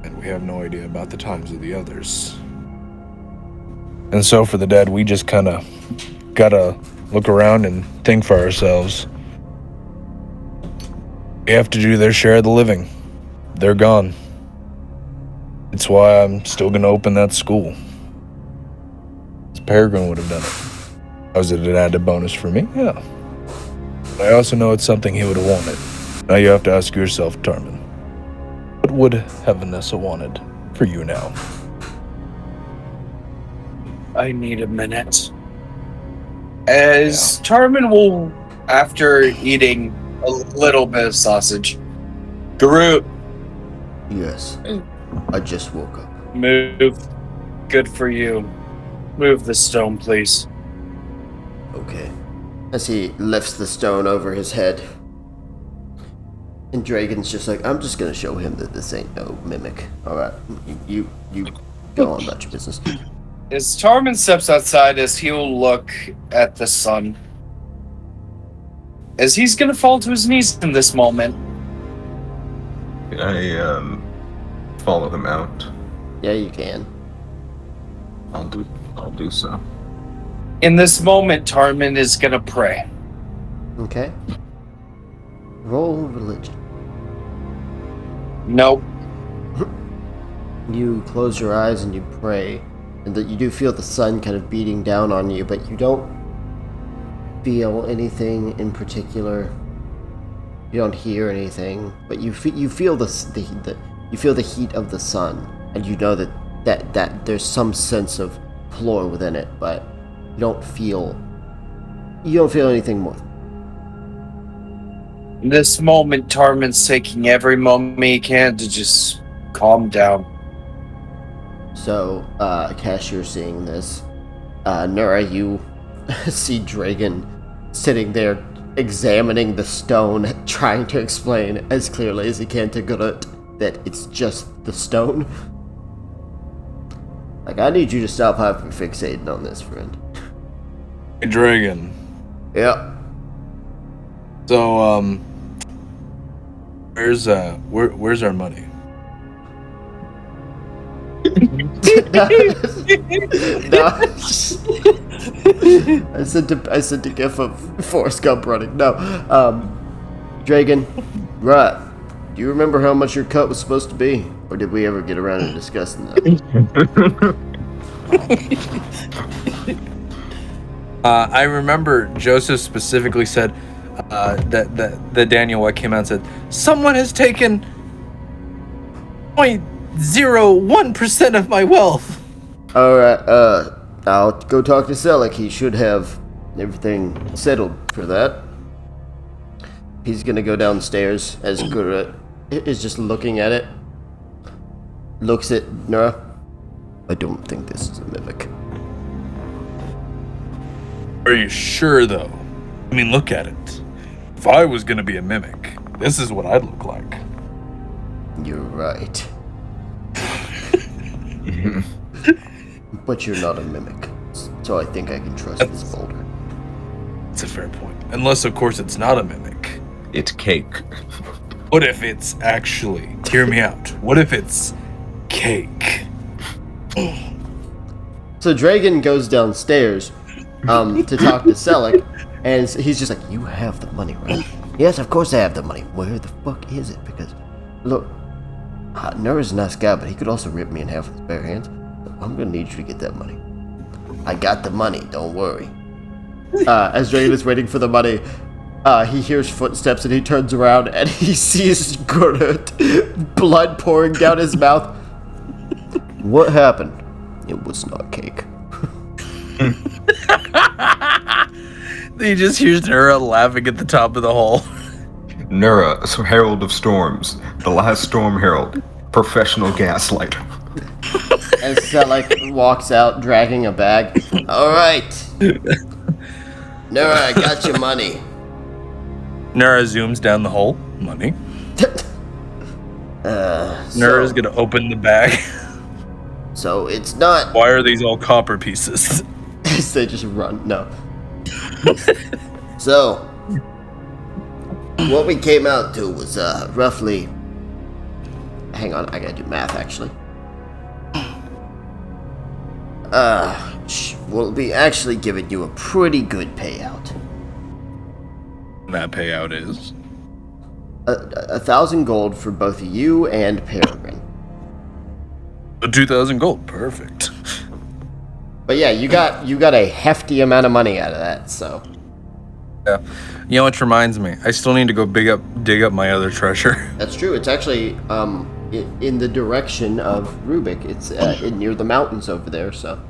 Speaker 5: and we have no idea about the times of the others. And so for the dead, we just kind of gotta look around and think for ourselves. They have to do their share of the living. They're gone. It's why I'm still gonna open that school. Peregrine would have done it. Was it an added bonus for me? Yeah. But I also know it's something he would have wanted. Now you have to ask yourself, Tarman, what would have Vanessa wanted for you now?
Speaker 3: I need a minute. As Tarman will, after eating a little bit of sausage, Garut.
Speaker 1: Yes. I just woke up.
Speaker 3: Move. Good for you. Move the stone, please.
Speaker 1: Okay. As he lifts the stone over his head. And Dragon's just like, I'm just gonna show him that this ain't no mimic. Alright, you go on about your business.
Speaker 3: As Tarman steps outside, as he'll look at the sun, as he's gonna fall to his knees in this moment.
Speaker 4: I follow him out.
Speaker 1: Yeah, you can.
Speaker 4: I'll do so.
Speaker 3: In this moment, Tarman is gonna pray.
Speaker 1: Okay. Roll religion.
Speaker 3: Nope.
Speaker 1: You close your eyes and you pray, and that you do feel the sun kind of beating down on you, but you don't feel anything in particular. You don't hear anything, but you feel the heat of the sun, and you know that there's some sense of floor within it, but you don't feel anything more.
Speaker 3: In this moment, Tarman's taking every moment he can to just calm down.
Speaker 1: So, Cash, you're seeing this. Nura, you see Dragon sitting there examining the stone, trying to explain as clearly as he can to Garut that it's just the stone. Like, I need you to stop hyperfixating on this, friend.
Speaker 5: Hey, Dragon.
Speaker 1: Yeah.
Speaker 5: So, where's our money?
Speaker 1: No. I sent a gif of Forrest Gump running. No. Dragon, right. Do you remember how much your cut was supposed to be? Or did we ever get around to discussing that?
Speaker 5: I remember Joseph specifically said that Daniel came out and said, someone has taken 0.01% of my wealth.
Speaker 1: Alright, I'll go talk to Selleck. He should have everything settled for that. He's gonna go downstairs as Garut is just looking at it. Looks at Nura. I don't think this is a mimic.
Speaker 5: Are you sure, though? I mean, look at it. If I was gonna be a mimic, this is what I'd look like.
Speaker 1: You're right. But you're not a mimic, so I think I can trust this boulder.
Speaker 5: That's a fair point. Unless, of course, it's not a mimic.
Speaker 4: It's cake.
Speaker 5: What if it's actually... Hear me out. What if it's cake?
Speaker 1: So Dragon goes downstairs to talk to Selleck, and he's just like, you have the money, right? Yes, of course I have the money. Where the fuck is it? Because, look, Nura's a nice guy, but he could also rip me in half with his bare hands. I'm gonna need you to get that money. I got the money, don't worry. As Dragon is waiting for the money, he hears footsteps and he turns around and he sees Gurut, blood pouring down his mouth. What happened? It was not cake.
Speaker 5: He just hears Nura laughing at the top of the hole.
Speaker 4: Nura, Herald of Storms, the last storm herald, professional gaslighter.
Speaker 1: As Selleck walks out dragging a bag. Alright. Nura, I got your money.
Speaker 5: Nura zooms down the hole. Money. Nura's gonna open the bag.
Speaker 1: So it's not...
Speaker 5: Why are these all copper pieces?
Speaker 1: They just run. No. So, what we came out to was roughly... Hang on, I gotta do math actually. We'll be actually giving you a pretty good payout.
Speaker 5: That payout is
Speaker 1: 1,000 gold for both you and Peregrine.
Speaker 5: 2,000 gold. Perfect.
Speaker 1: But yeah, you got a hefty amount of money out of that. So
Speaker 5: Yeah. You know, which reminds me, I still need to go dig up my other treasure.
Speaker 1: that's true. It's actually in the direction of Rubik. It's near the mountains over there. So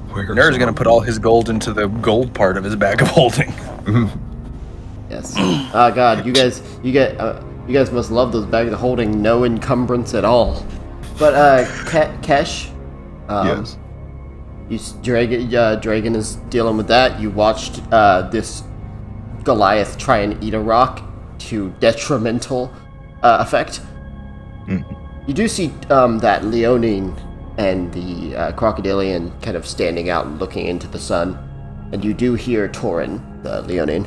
Speaker 5: Nura's gonna put all his gold into the gold part of his bag of holding.
Speaker 1: yes. Oh God, you guys must love those bags of holding, no encumbrance at all. But Kesh,
Speaker 4: Yes.
Speaker 1: Dragon is dealing with that. You watched this Goliath try and eat a rock to detrimental effect. You do see that Leonine and the crocodilian kind of standing out and looking into the sun. And you do hear Torin, the Leonine.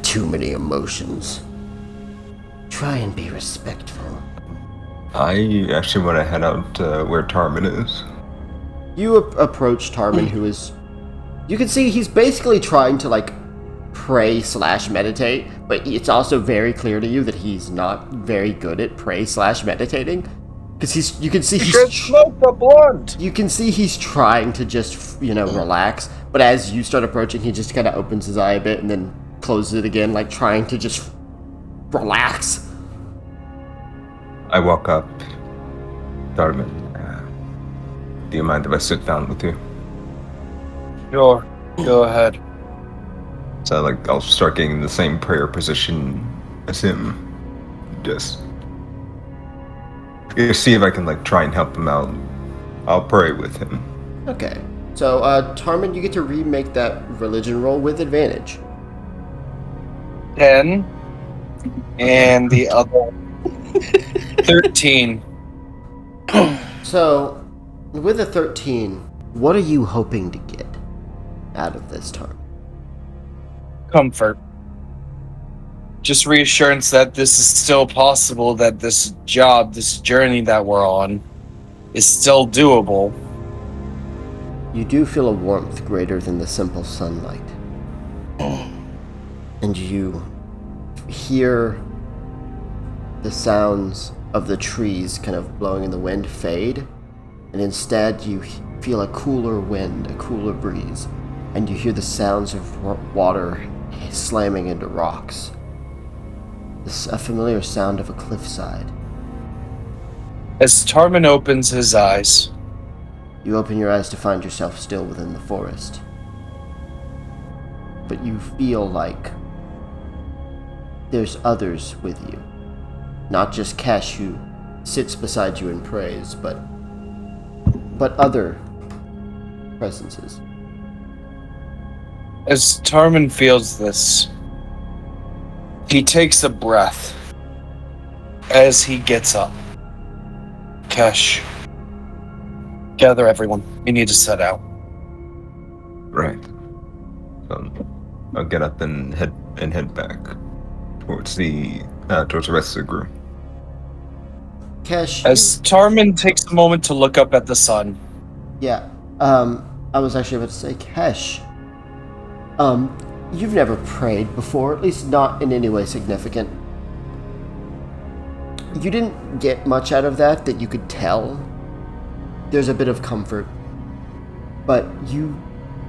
Speaker 1: Too many emotions. Try and be respectful.
Speaker 4: I actually want to head out where Tarmin is.
Speaker 1: You approach Tarmin, who is... You can see he's basically trying to, like, pray/meditate, but it's also very clear to you that he's not very good at pray/meditating. Because you can see
Speaker 3: Smoke the blunt!
Speaker 1: You can see he's trying to just, relax, but as you start approaching, he just kind of opens his eye a bit and then closes it again, like trying to just relax.
Speaker 4: I walk up. Tarmin, do you mind if I sit down with you?
Speaker 3: Sure, go ahead.
Speaker 4: So I'll start getting in the same prayer position as him. Just see if I can try and help him out. I'll pray with him.
Speaker 1: Okay. So, Tarmin, you get to remake that religion roll with advantage.
Speaker 3: 10. And the other 13.
Speaker 1: So, with a 13, what are you hoping to get out of this term?
Speaker 3: Comfort. Just reassurance that this is still possible, that this job, this journey that we're on, is still doable.
Speaker 1: You do feel a warmth greater than the simple sunlight. And you hear the sounds of the trees kind of blowing in the wind fade, and instead you feel a cooler wind, a cooler breeze, and you hear the sounds of water slamming into rocks. A familiar sound of a cliffside.
Speaker 3: As Tarmin opens his eyes,
Speaker 1: You open your eyes to find yourself still within the forest. But you feel like there's others with you. Not just Kesh, who sits beside you and prays, but other presences.
Speaker 3: As Tarman feels this, he takes a breath as he gets up. Kesh, gather everyone. We need to set out.
Speaker 4: Right. I'll get up and head back towards the rest of the group.
Speaker 1: Kesh,
Speaker 3: As Tarman takes a moment to look up at the sun.
Speaker 1: yeah. I was actually about to say, Kesh. You've never prayed before, at least not in any way significant. You didn't get much out of that you could tell. There's a bit of comfort, but you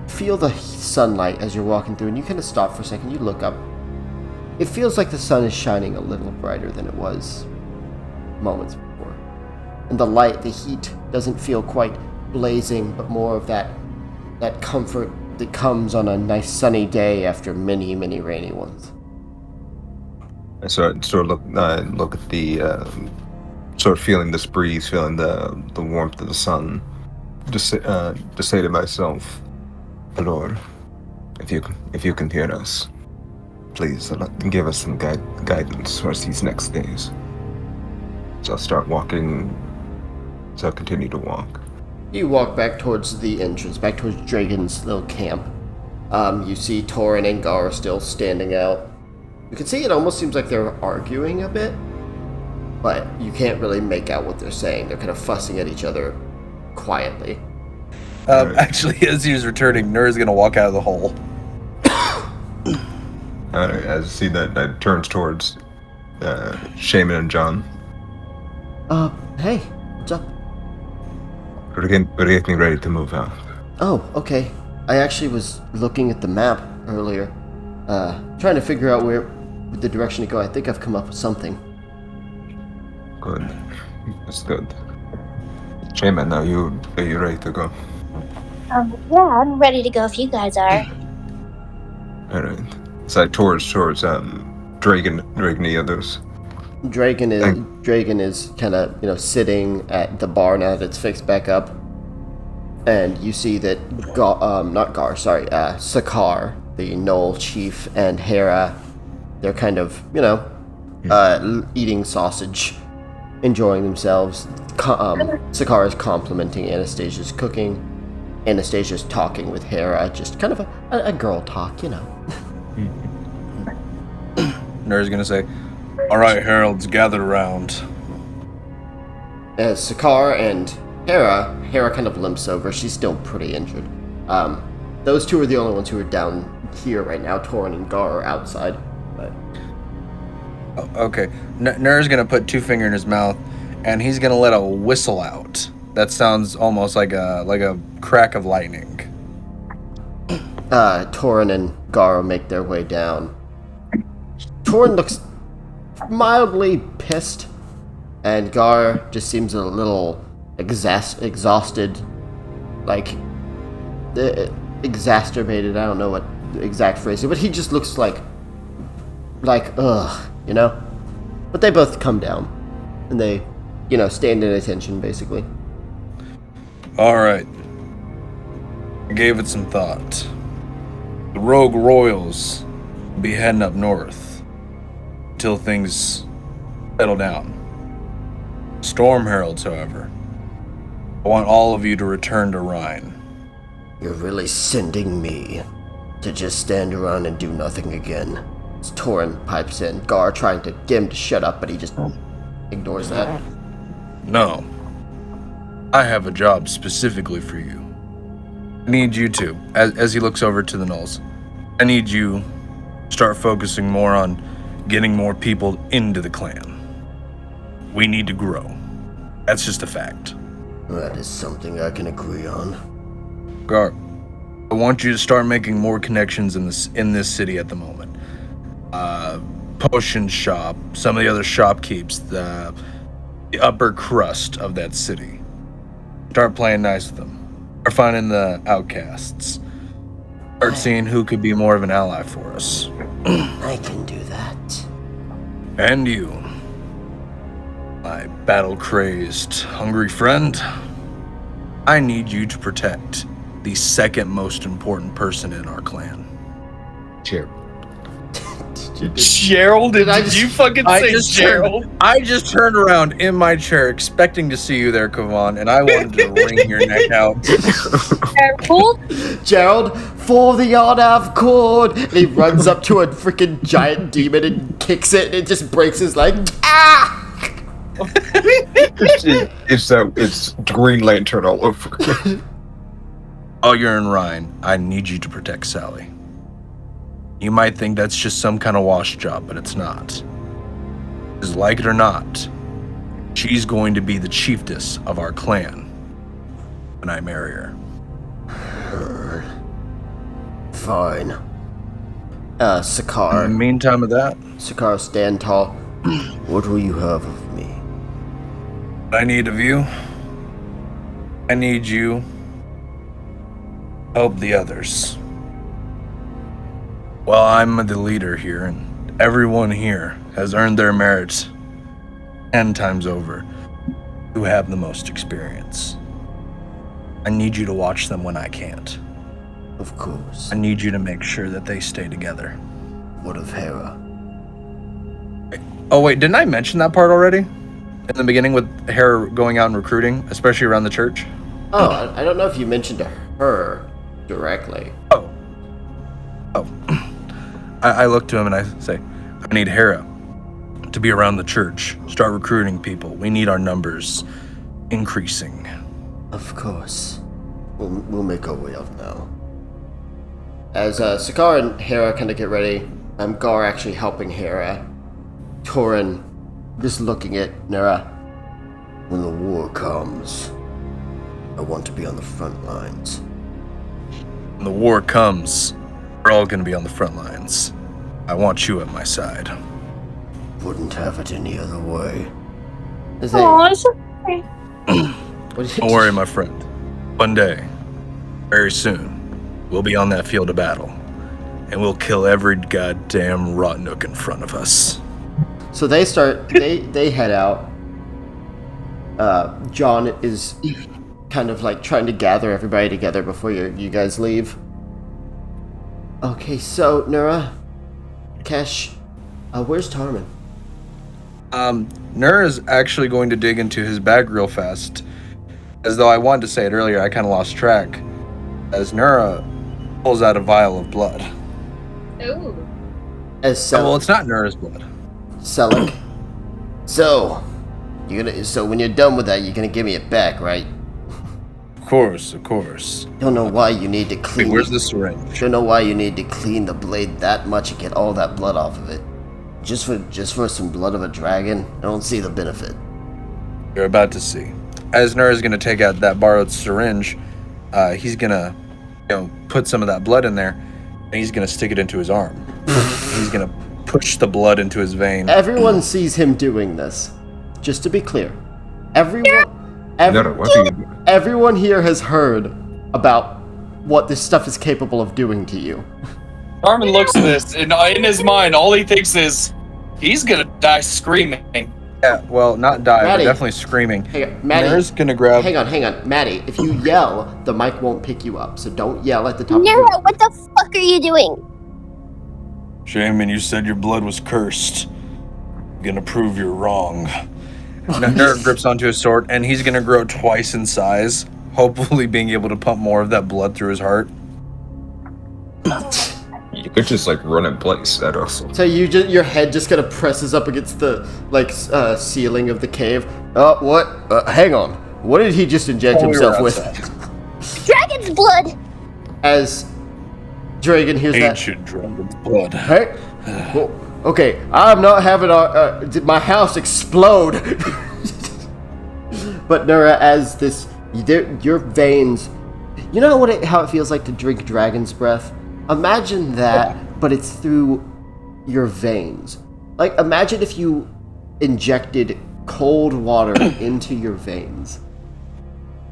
Speaker 1: feel the sunlight as you're walking through, and you kind of stop for a second. You look up. It feels like the sun is shining a little brighter than it was moments before. And the light, the heat, doesn't feel quite blazing, but more of that comfort that comes on a nice sunny day after many, many rainy ones.
Speaker 4: I sort of look at the sort of feeling this breeze, feeling the warmth of the sun. Just say to myself, Lord, if you can hear us, please give us some guidance for these next days. So I'll start walking. So I'll continue to walk.
Speaker 1: You walk back towards the entrance, back towards Dragon's little camp. You see Torin and Gar still standing out. You can see it almost seems like they're arguing a bit, but you can't really make out what they're saying. They're kind of fussing at each other quietly.
Speaker 5: Actually, as he's returning, Nur's gonna walk out of the hole.
Speaker 4: Alright, as I see that turns towards Shaman and John.
Speaker 1: Hey, what's up?
Speaker 4: We're getting ready to move out.
Speaker 1: Oh, okay. I actually was looking at the map earlier, trying to figure out the direction to go. I think I've come up with something.
Speaker 4: Good. That's good. Shaman, are you ready to go?
Speaker 2: Yeah, I'm ready to go if you guys are.
Speaker 4: Alright. So towards Dragon the others.
Speaker 1: Dragon is kind of, sitting at the bar now that it's fixed back up. And you see that Sakar, the Knoll chief, and Hera, they're kind of, eating sausage, enjoying themselves. Sakar is complimenting Anastasia's cooking. Anastasia's talking with Hera, just kind of a girl talk,
Speaker 5: Nur's gonna say, "All right, heralds, gather around."
Speaker 1: As Sakar and Hera kind of limps over. She's still pretty injured. Those two are the only ones who are down here right now. Torin and Gar are outside. But
Speaker 5: Okay, Nur's gonna put two fingers in his mouth, and he's gonna let a whistle out. That sounds almost like a crack of lightning.
Speaker 1: Torin and Gar make their way down. Torin looks mildly pissed, and Gar just seems a little exhausted, like exacerbated. I don't know what the exact phrase is, but he just looks like ugh, But they both come down, and they, stand at attention basically.
Speaker 5: All right, I gave it some thought. The Rogue Royals will be heading up north until things settle down. Storm Heralds, however, I want all of you to return to Rhine.
Speaker 1: You're really sending me to just stand around and do nothing again. As Torin pipes in, Gar trying to get him to shut up, but he just ignores that.
Speaker 5: No. I have a job specifically for you. I need you to, as he looks over to the Knolls, I need you to start focusing more on getting more people into the clan. We need to grow. That's just a fact.
Speaker 1: That is something I can agree on.
Speaker 5: Gar, I want you to start making more connections in this city at the moment. Potion shop, some of the other shopkeepers, the upper crust of that city. Start playing nice with them. Start finding the outcasts. Start seeing who could be more of an ally for us.
Speaker 1: I can do that.
Speaker 5: And you, my battle-crazed, hungry friend, I need you to protect the second most important person in our clan.
Speaker 4: Cheer.
Speaker 3: Gerald, did you fucking say Gerald?
Speaker 5: I just turned around in my chair expecting to see you there, Kavan, and I wanted to wring your neck out.
Speaker 2: Careful.
Speaker 1: Gerald, for the honor of cord! And he runs up to a freaking giant demon and kicks it, and it just breaks his leg. Ah!
Speaker 4: It's Green Lantern all over.
Speaker 5: Oh, you're in Ryan. I need you to protect Sally. You might think that's just some kind of wash job, but it's not. Because like it or not, she's going to be the chiefess of our clan when I marry her.
Speaker 1: Fine.
Speaker 5: In the
Speaker 1: Sakar.
Speaker 5: meantime of that,
Speaker 1: Sakar, stand tall. What will you have of me?
Speaker 5: what I need of you, I need you to help the others. Well, I'm the leader here, and everyone here has earned their merit 10 times over who have the most experience. I need you to watch them when I can't.
Speaker 1: Of course.
Speaker 5: I need you to make sure that they stay together.
Speaker 1: What of Hera?
Speaker 5: Oh wait, didn't I mention that part already? In the beginning with Hera going out and recruiting, especially around the church?
Speaker 1: Oh, I don't know if you mentioned to her directly.
Speaker 5: Oh. I look to him and I say, I need Hera to be around the church. Start recruiting people. We need our numbers increasing.
Speaker 1: Of course. We'll make our way up now. As Sakar and Hera kind of get ready, Gar actually helping Hera. Torin just looking at Nera. When the war comes, I want to be on the front lines.
Speaker 5: When the war comes, we're all going to be on the front lines. I want you at my side.
Speaker 1: Wouldn't have it any other way.
Speaker 2: Aw, it's okay.
Speaker 5: Don't worry, my friend. One day, very soon, we'll be on that field of battle. And we'll kill every goddamn Rotnook in front of us.
Speaker 1: So they start, they head out. John is kind of like trying to gather everybody together before you guys leave. Okay, so Nura, Kesh, where's Tarman?
Speaker 5: Nura's actually going to dig into his bag real fast. As though I wanted to say it earlier, I kind of lost track. As Nura pulls out a vial of blood.
Speaker 2: Ooh.
Speaker 5: Well, it's not Nura's blood.
Speaker 1: Selleck. So when you're done with that, you're gonna give me it back, right?
Speaker 5: Of course.
Speaker 1: Don't know why you need to clean.
Speaker 5: Wait, where's the syringe?
Speaker 1: Don't know why you need to clean the blade that much and get all that blood off of it. Just for some blood of a dragon? I don't see the benefit.
Speaker 5: You're about to see. As Nura's gonna take out that borrowed syringe, he's gonna, put some of that blood in there, and he's gonna stick it into his arm. He's gonna push the blood into his vein.
Speaker 1: Everyone sees him doing this. Just to be clear, everyone here has heard about what this stuff is capable of doing to you.
Speaker 3: Armin looks at this, and in his mind, all he thinks is, he's gonna die screaming.
Speaker 5: Yeah, well, not die,
Speaker 1: Maddie.
Speaker 5: but definitely screaming.
Speaker 1: Hang on, Maddie.
Speaker 5: Nura's gonna grab...
Speaker 1: Hang on. Maddie, if you yell, the mic won't pick you up, so don't yell at the top of
Speaker 2: Nura, what the fuck are you doing?
Speaker 5: Shaman, you said your blood was cursed. I'm gonna prove you're wrong. Nura grips onto his sword, and he's gonna grow twice in size, hopefully being able to pump more of that blood through his heart.
Speaker 4: You could just run in place. That also.
Speaker 1: So your head just kind of presses up against the ceiling of the cave. What? Hang on. What did he just inject himself with?
Speaker 2: Dragon's blood!
Speaker 1: As Dragon hears that.
Speaker 5: Ancient dragon's blood.
Speaker 1: Hey? Well, okay, I'm not having my house explode. But Nura, as your veins, you know how it feels like to drink dragon's breath? Imagine that, but it's through your veins. Imagine if you injected cold water into your veins.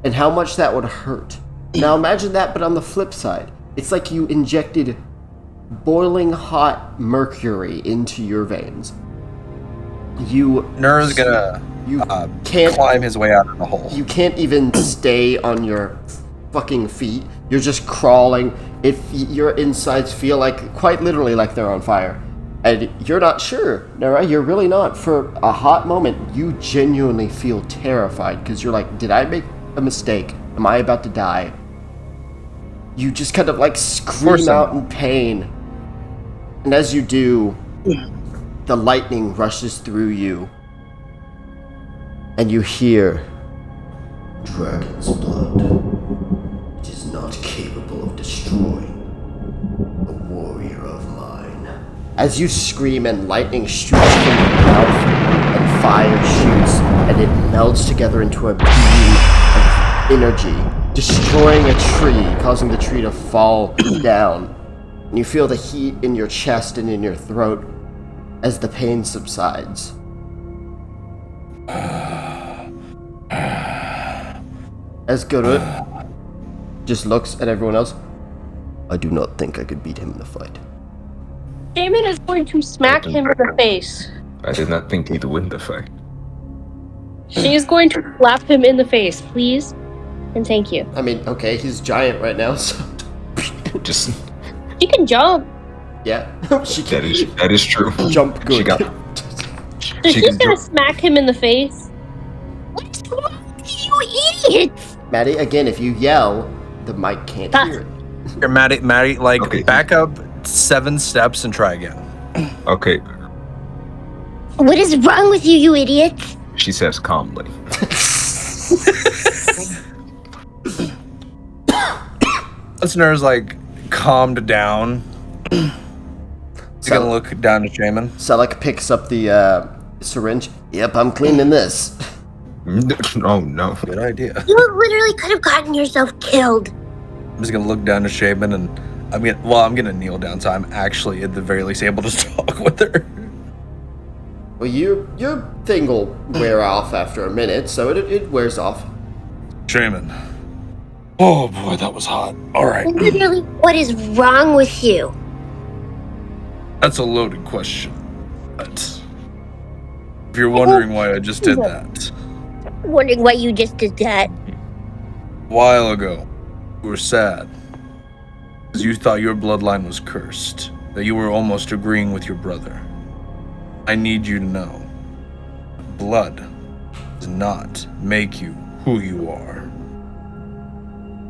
Speaker 1: And how much that would hurt. Now imagine that, but on the flip side. It's like you injected boiling hot mercury into your veins.
Speaker 5: Nura's gonna
Speaker 1: can't
Speaker 5: climb his way out of the hole.
Speaker 1: You can't even stay on your fucking feet. You're just crawling. Your insides feel like, quite literally, like they're on fire. And you're not sure, Nara, you're really not. For a hot moment, you genuinely feel terrified, because you're like, did I make a mistake? Am I about to die? You just kind of like scream out in pain. And as you do, the lightning rushes through you. And you hear, "Dragon's blood. It is not capable of destroying a warrior of mine." As you scream and lightning shoots from your mouth and fire shoots and it melds together into a beam of energy, destroying a tree, causing the tree to fall down. And you feel the heat in your chest and in your throat as the pain subsides. As Gurut just looks at everyone else. "I do not think I could beat him in a fight."
Speaker 2: Damon is going to smack him in the face.
Speaker 4: I did not think he'd win the fight.
Speaker 2: She is going to slap him in the face, please. And thank you.
Speaker 1: I mean, okay, he's giant right now, so...
Speaker 4: Just
Speaker 2: She can jump.
Speaker 1: Yeah, she can
Speaker 4: that is true.
Speaker 1: jump good.
Speaker 4: She got.
Speaker 2: So
Speaker 4: She
Speaker 2: she's
Speaker 4: can
Speaker 2: gonna
Speaker 4: jump.
Speaker 2: smack him in the face. What's wrong with you idiots?
Speaker 1: Maddie, again, if you yell, the mic can't hear it.
Speaker 5: Here, Maddie, like,
Speaker 4: Okay.
Speaker 5: back up 7 steps and try again.
Speaker 4: Okay,
Speaker 2: What is wrong with you, you idiots?
Speaker 4: she says calmly.
Speaker 5: Listeners, like, calmed down. He's gonna look down to Shaman.
Speaker 1: Selleck picks up the syringe. "Yep, I'm cleaning this."
Speaker 4: Oh no.
Speaker 5: Good idea.
Speaker 2: You literally could have gotten yourself killed.
Speaker 5: I'm just gonna look down to Shaman and I'm gonna kneel down so I'm actually at the very least able to talk with her.
Speaker 1: Well, your thing will wear off after a minute, so it wears off.
Speaker 5: Shaman. Oh boy, that was hot. Alright.
Speaker 2: Literally, what is wrong with you?
Speaker 5: That's a loaded question. But if you're wondering why I just did that.
Speaker 2: Wondering why you just did that.
Speaker 5: A while ago, you were sad. Because you thought your bloodline was cursed. That you were almost agreeing with your brother. I need you to know. Blood does not make you who you are.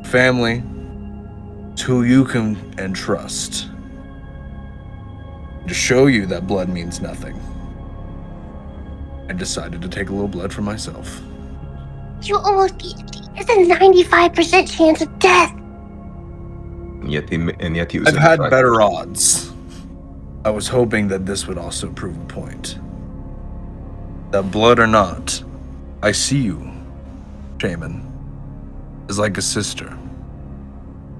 Speaker 5: Family is who you can and trust. To show you that blood means nothing, I decided to take a little blood for myself.
Speaker 2: You almost it's a 95% chance of death.
Speaker 4: And yet he was.
Speaker 5: I've
Speaker 4: in the
Speaker 5: had
Speaker 4: fight.
Speaker 5: better odds. I was hoping that this would also prove a point. That blood or not, I see you, Shaman, as like a sister.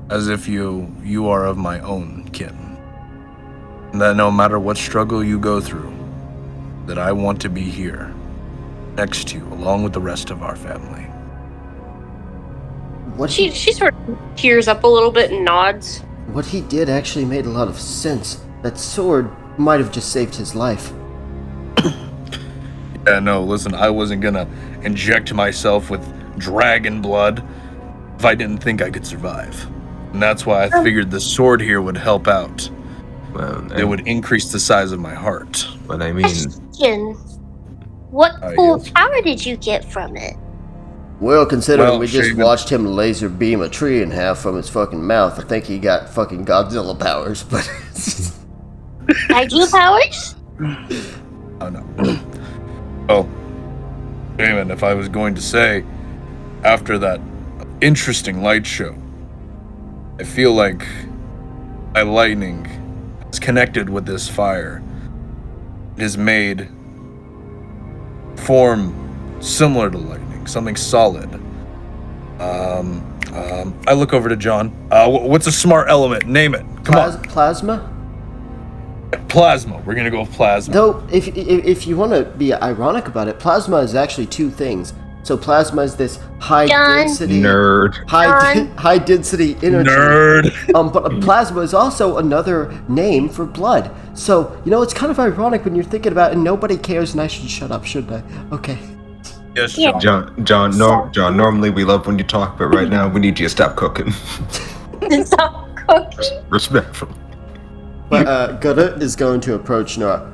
Speaker 5: As if you are of my own kin. And that no matter what struggle you go through, that I want to be here, next to you, along with the rest of our family.
Speaker 2: She sort of tears up a little bit and nods.
Speaker 1: What he did actually made a lot of sense. That sword might have just saved his life.
Speaker 5: Yeah, no, listen, I wasn't gonna inject myself with dragon blood if I didn't think I could survive. And that's why I figured the sword here would help out.
Speaker 4: Well,
Speaker 5: It would increase the size of my heart.
Speaker 4: But I mean,
Speaker 2: Question. What
Speaker 5: Oh,
Speaker 2: cool
Speaker 5: yes.
Speaker 2: power did you get from it?
Speaker 1: Well, considering
Speaker 5: Well,
Speaker 1: we just
Speaker 5: Shaman-
Speaker 1: watched him laser beam a tree in half from his fucking mouth, I think he got fucking Godzilla powers, but...
Speaker 2: Kaiju powers?
Speaker 5: Oh, no. Well, Shaman, if I was going to say, after that interesting light show, I feel like my lightning is connected with this fire. It has made form similar to lightning, something solid. I look over to John. What's a smart element? Name it. Come on.
Speaker 1: Plasma?
Speaker 5: Plasma. We're gonna go with plasma.
Speaker 1: Though, if you want to be ironic about it, plasma is actually two things. So plasma is this high
Speaker 2: John.
Speaker 1: density...
Speaker 4: nerd.
Speaker 1: High density energy.
Speaker 5: Nerd.
Speaker 1: But plasma is also another name for blood. So, it's kind of ironic when you're thinking about it and nobody cares and I should shut up, shouldn't I? Okay.
Speaker 5: Yes,
Speaker 2: Yeah.
Speaker 5: John.
Speaker 4: John, normally we love when you talk, but right now we need you to stop cooking.
Speaker 2: It's not cooked.
Speaker 4: Respectful.
Speaker 1: But Gutta is going to approach Noah.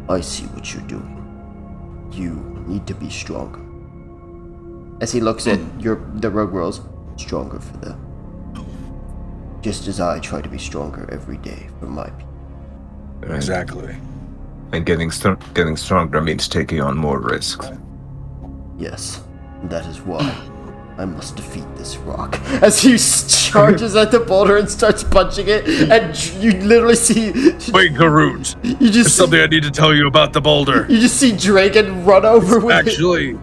Speaker 1: I see what you're doing. You need to be stronger. As he looks at the rogue girls, stronger for them. Just as I try to be stronger every day for my people.
Speaker 4: Right.
Speaker 5: Exactly.
Speaker 4: And getting stronger means taking on more risk.
Speaker 1: Yes, that is why I must defeat this rock. As he charges at the boulder and starts punching it, and you literally see.
Speaker 5: Wait, Garut.
Speaker 1: You
Speaker 5: There's
Speaker 1: just
Speaker 5: something I need to tell you about the boulder.
Speaker 1: You just see Dragon run over with
Speaker 5: Actually,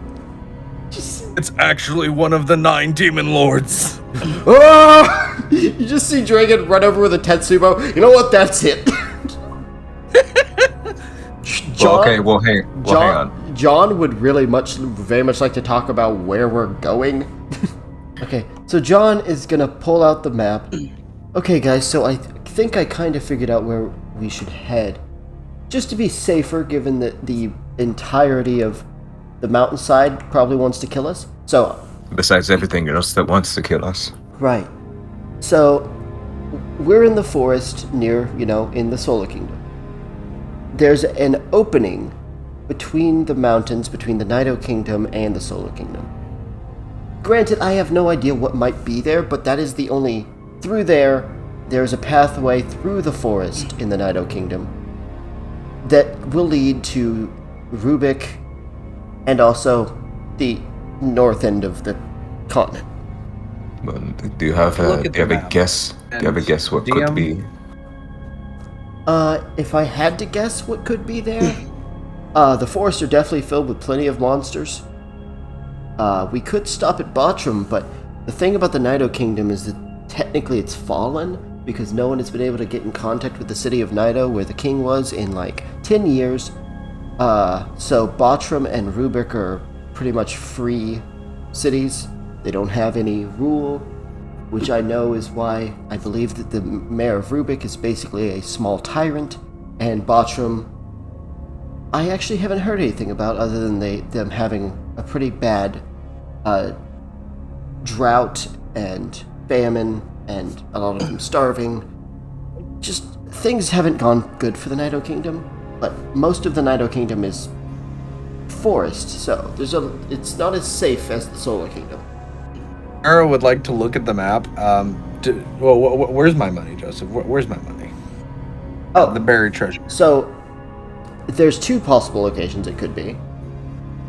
Speaker 5: it's actually one of the 9 demon lords.
Speaker 1: Oh! You just see Dragon run over with a Tetsubo. You know what? That's it. John,
Speaker 4: hang on.
Speaker 1: John would very much like to talk about where we're going. Okay, so John is gonna pull out the map. Okay, guys, so I think I kind of figured out where we should head. Just to be safer, given that the entirety of the mountainside probably wants to kill us. So,
Speaker 4: Besides everything else that wants to kill us.
Speaker 1: right. So, we're in the forest near, in the Solar Kingdom. There's an opening between the mountains, between the Nido Kingdom and the Solar Kingdom. Granted, I have no idea what might be there, but that is the only... Through there's a pathway through the forest in the Nido Kingdom that will lead to Rubik and also the north end of the continent.
Speaker 4: Well, do you have
Speaker 3: Look at the
Speaker 4: a
Speaker 3: map.
Speaker 4: guess? Do you have a guess what
Speaker 3: DM?
Speaker 4: could be?
Speaker 1: If I had to guess what could be there, the forests are definitely filled with plenty of monsters. We could stop at Bartram, but the thing about the Nido Kingdom is that technically it's fallen, because no one has been able to get in contact with the city of Nido, where the king was, in like 10 years. So Bartram and Rubik are pretty much free cities. They don't have any rule, which I know is why I believe that the mayor of Rubik is basically a small tyrant, and Bartram, I actually haven't heard anything about other than them having a pretty bad drought and famine, and a lot of them starving. Just things haven't gone good for the Nido Kingdom, but most of the Nido Kingdom is forest, so it's not as safe as the Solar Kingdom.
Speaker 5: Ara would like to look at the map. Where's my money, Joseph? Where's my money?
Speaker 1: Oh,
Speaker 5: The buried treasure.
Speaker 1: so there's 2 possible locations it could be.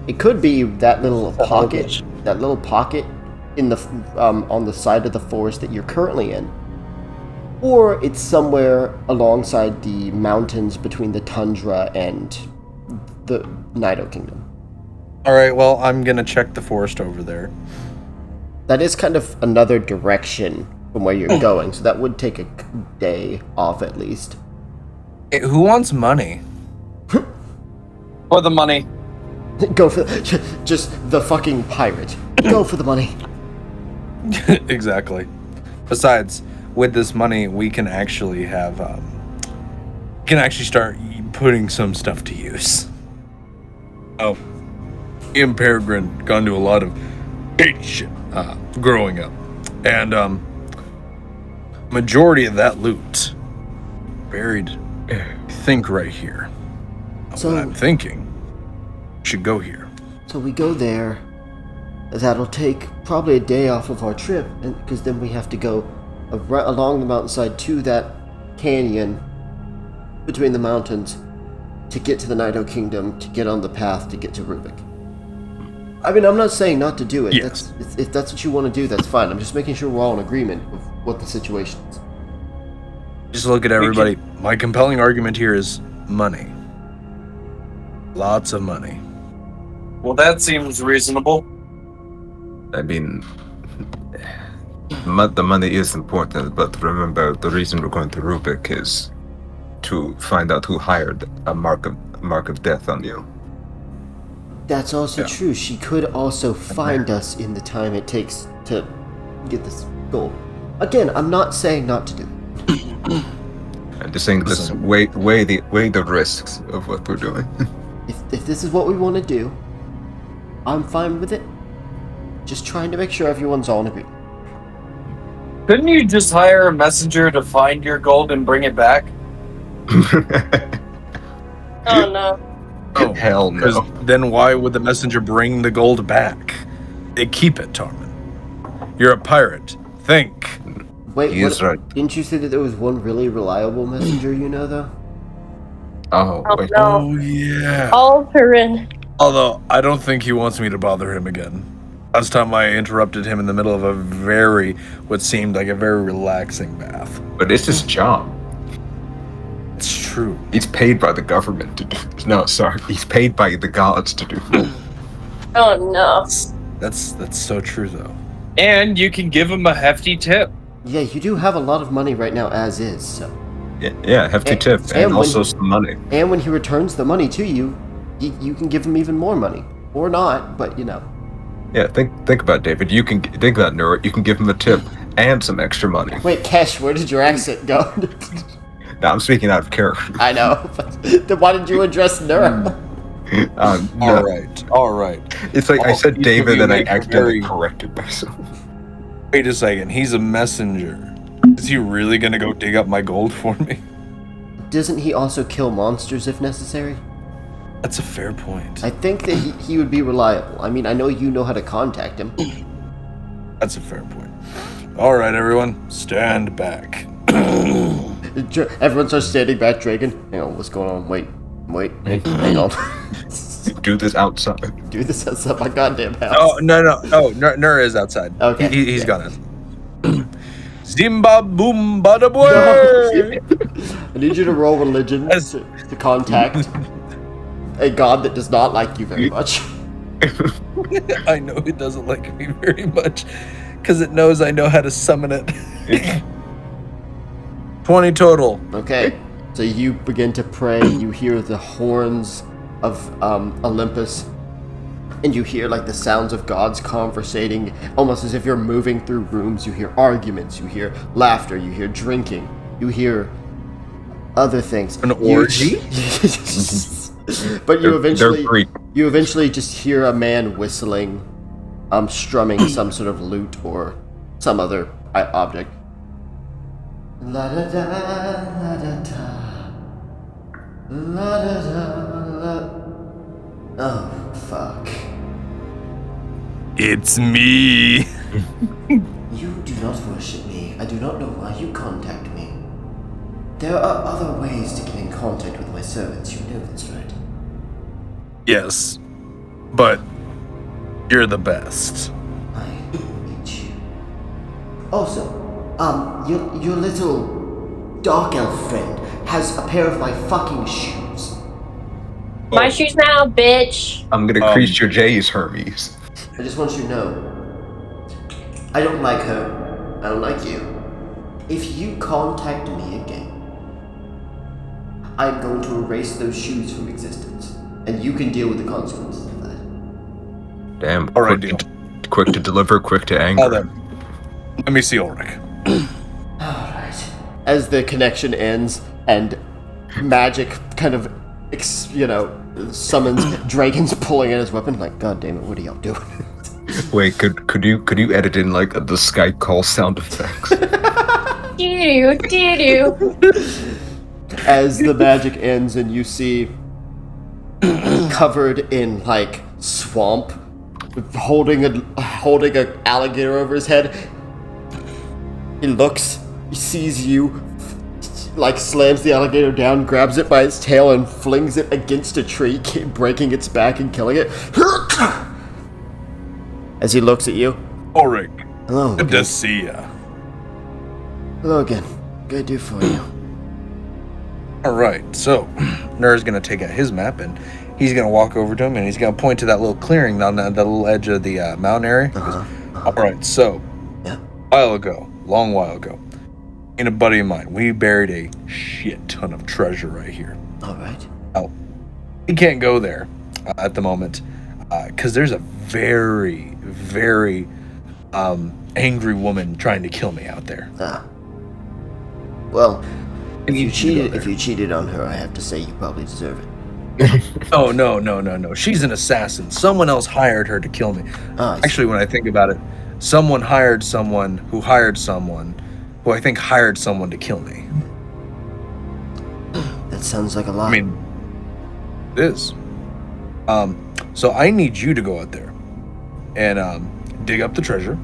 Speaker 1: It could be that little pocket in the on the side of the forest that you're currently in, or it's somewhere alongside the mountains between the tundra and the Nido Kingdom.
Speaker 5: All right, well, I'm gonna check the forest over there.
Speaker 1: That is kind of another direction from where you're going, so that would take a day off at least.
Speaker 5: Hey, who wants money?
Speaker 3: For the money.
Speaker 1: Go for just the fucking pirate. Go for the money.
Speaker 5: Exactly. Besides, with this money, we can actually have, start putting some stuff to use. Oh, me and Peregrine gone to a lot of shady shit growing up, and majority of that loot buried, I think, right here.
Speaker 1: So-
Speaker 5: what I'm thinking, we should go here.
Speaker 1: So we go there. That'll take probably a day off of our trip, because then we have to go along the mountainside to that canyon between the mountains to get to the Nido Kingdom, to get on the path to get to Rubik. I mean, I'm not saying not to do it.
Speaker 5: Yes.
Speaker 1: If that's what you want to do, that's fine. I'm just making sure we're all in agreement with what the situation is.
Speaker 5: Just look at everybody. My compelling argument here is money. Lots of money.
Speaker 3: Well, that seems reasonable.
Speaker 4: I mean, the money is important, but remember, the reason we're going to Rubik is to find out who hired a mark of death on you.
Speaker 1: That's also
Speaker 5: Yeah.
Speaker 1: true. She could also find us in the time it takes to get this goal. Again, I'm not saying not to do it.
Speaker 4: I'm just saying, let's weigh the risks of what we're doing.
Speaker 1: If this is what we want to do, I'm fine with it. Just trying to make sure everyone's all in agreement.
Speaker 3: Couldn't you just hire a messenger to find your gold and bring it back?
Speaker 2: Oh no.
Speaker 5: Oh,
Speaker 4: Hell
Speaker 5: because
Speaker 4: no.
Speaker 5: then why would the messenger bring the gold back? They keep it, Tarman. You're a pirate. Think.
Speaker 1: Wait,
Speaker 4: He is right.
Speaker 1: Didn't you say that there was one really reliable messenger you know, though?
Speaker 4: Oh,
Speaker 2: Oh
Speaker 4: wait.
Speaker 2: no.
Speaker 5: Oh, yeah.
Speaker 2: Alterin.
Speaker 5: Although, I don't think he wants me to bother him again. Last time I interrupted him in the middle of what seemed like a very relaxing bath.
Speaker 4: But it's his job.
Speaker 5: It's true.
Speaker 4: He's paid by the government to do this. No, sorry. He's paid by the gods to do this.
Speaker 2: Oh no.
Speaker 5: That's so true, though.
Speaker 3: And you can give him a hefty tip.
Speaker 1: Yeah, you do have a lot of money right now as is, so.
Speaker 4: Yeah, hefty tip.
Speaker 1: and
Speaker 4: And
Speaker 1: when-
Speaker 4: also some money.
Speaker 1: And when he returns the money to you, you can give him even more money. Or not, but you know.
Speaker 4: Yeah, think about it, David. You can think about Nura. You can give him a tip and some extra money.
Speaker 1: Wait, Kesh, where did your accent go?
Speaker 4: Now I'm speaking out of character.
Speaker 1: I know, but then why did you address Nura?
Speaker 4: No.
Speaker 5: All right.
Speaker 4: It's like I said
Speaker 5: You
Speaker 4: David and I
Speaker 5: make a
Speaker 4: accidentally
Speaker 5: very-
Speaker 4: corrected myself.
Speaker 5: Wait a second. He's a messenger. Is he really gonna go dig up my gold for me?
Speaker 1: Doesn't he also kill monsters if necessary?
Speaker 5: That's a fair point.
Speaker 1: I think that he would be reliable. I mean, I know you know how to contact him.
Speaker 5: That's a fair point. All right, everyone, stand back.
Speaker 1: Everyone starts standing back, Dragon. Hang on, what's going on? Wait, hang on.
Speaker 4: Do this outside.
Speaker 1: Do this outside my goddamn house.
Speaker 5: Oh no! Nur is outside.
Speaker 1: Okay.
Speaker 5: He's
Speaker 1: Yeah.
Speaker 5: gone in. Zimba boom bada boy.
Speaker 1: I need you to roll religion
Speaker 5: Yes.
Speaker 1: to contact a god that does not like you very much.
Speaker 5: I know it doesn't like me very much because it knows I know how to summon it. 20 total.
Speaker 1: Okay, so you begin to pray. You hear the horns of Olympus, and you hear like the sounds of gods conversating, almost as if you're moving through rooms. You hear arguments, you hear laughter, you hear drinking, you hear other things.
Speaker 5: An orgy?
Speaker 1: But
Speaker 4: They're Greek.
Speaker 1: you eventually just hear a man whistling, strumming some sort of lute or some other object. La da da la da da la da da la. Oh fuck!
Speaker 5: It's me.
Speaker 1: You do not worship me. I do not know why you contact me. There are other ways to get in contact with my servants. You know this, right?
Speaker 5: Yes, but you're the best.
Speaker 1: I hate you. Also, your little dark elf friend has a pair of my fucking shoes.
Speaker 2: My shoes now, bitch.
Speaker 4: I'm gonna crease your J's, Hermes.
Speaker 1: I just want you to know, I don't like her. I don't like you. If you contact me again, I'm going to erase those shoes from existence, and you can deal with the consequences of that.
Speaker 4: Damn.
Speaker 5: All right,
Speaker 4: quick to deliver, quick to anger.
Speaker 5: Let me see Ulrich.
Speaker 1: Alright. As the connection ends and magic kind of, summons Dragon's pulling at his weapon, like, god damn it, what are y'all doing?
Speaker 4: Wait, could you edit in like the Skype call sound effects?
Speaker 2: Doo-doo.
Speaker 1: As the magic ends and you see covered in like swamp, holding a alligator over his head. He looks, he sees you, like slams the alligator down, grabs it by its tail and flings it against a tree, breaking its back and killing it. As he looks at you.
Speaker 5: Ulrich,
Speaker 1: Hello
Speaker 5: good
Speaker 1: again.
Speaker 5: to see ya.
Speaker 1: Hello again. What can I do for you?
Speaker 5: All right, so Nur's gonna take out his map and he's gonna walk over to him and he's gonna point to that little clearing on that little edge of the mountain area. He goes, all right, so
Speaker 1: Yeah.
Speaker 5: long while ago, and a buddy of mine, we buried a shit ton of treasure right here.
Speaker 1: Alright.
Speaker 5: He can't go there at the moment because there's a very, very angry woman trying to kill me out there.
Speaker 1: Well,
Speaker 5: I need
Speaker 1: if
Speaker 5: you to go
Speaker 1: you cheated on her, I have to say you probably deserve it.
Speaker 5: Oh, no. She's an assassin. Someone else hired her to kill me.
Speaker 1: Ah, I see.
Speaker 5: Actually, when I think about it, someone hired someone who hired someone who I think hired someone to kill me.
Speaker 1: That sounds like a lot.
Speaker 5: I mean, it is. So I need you to go out there and dig up the treasure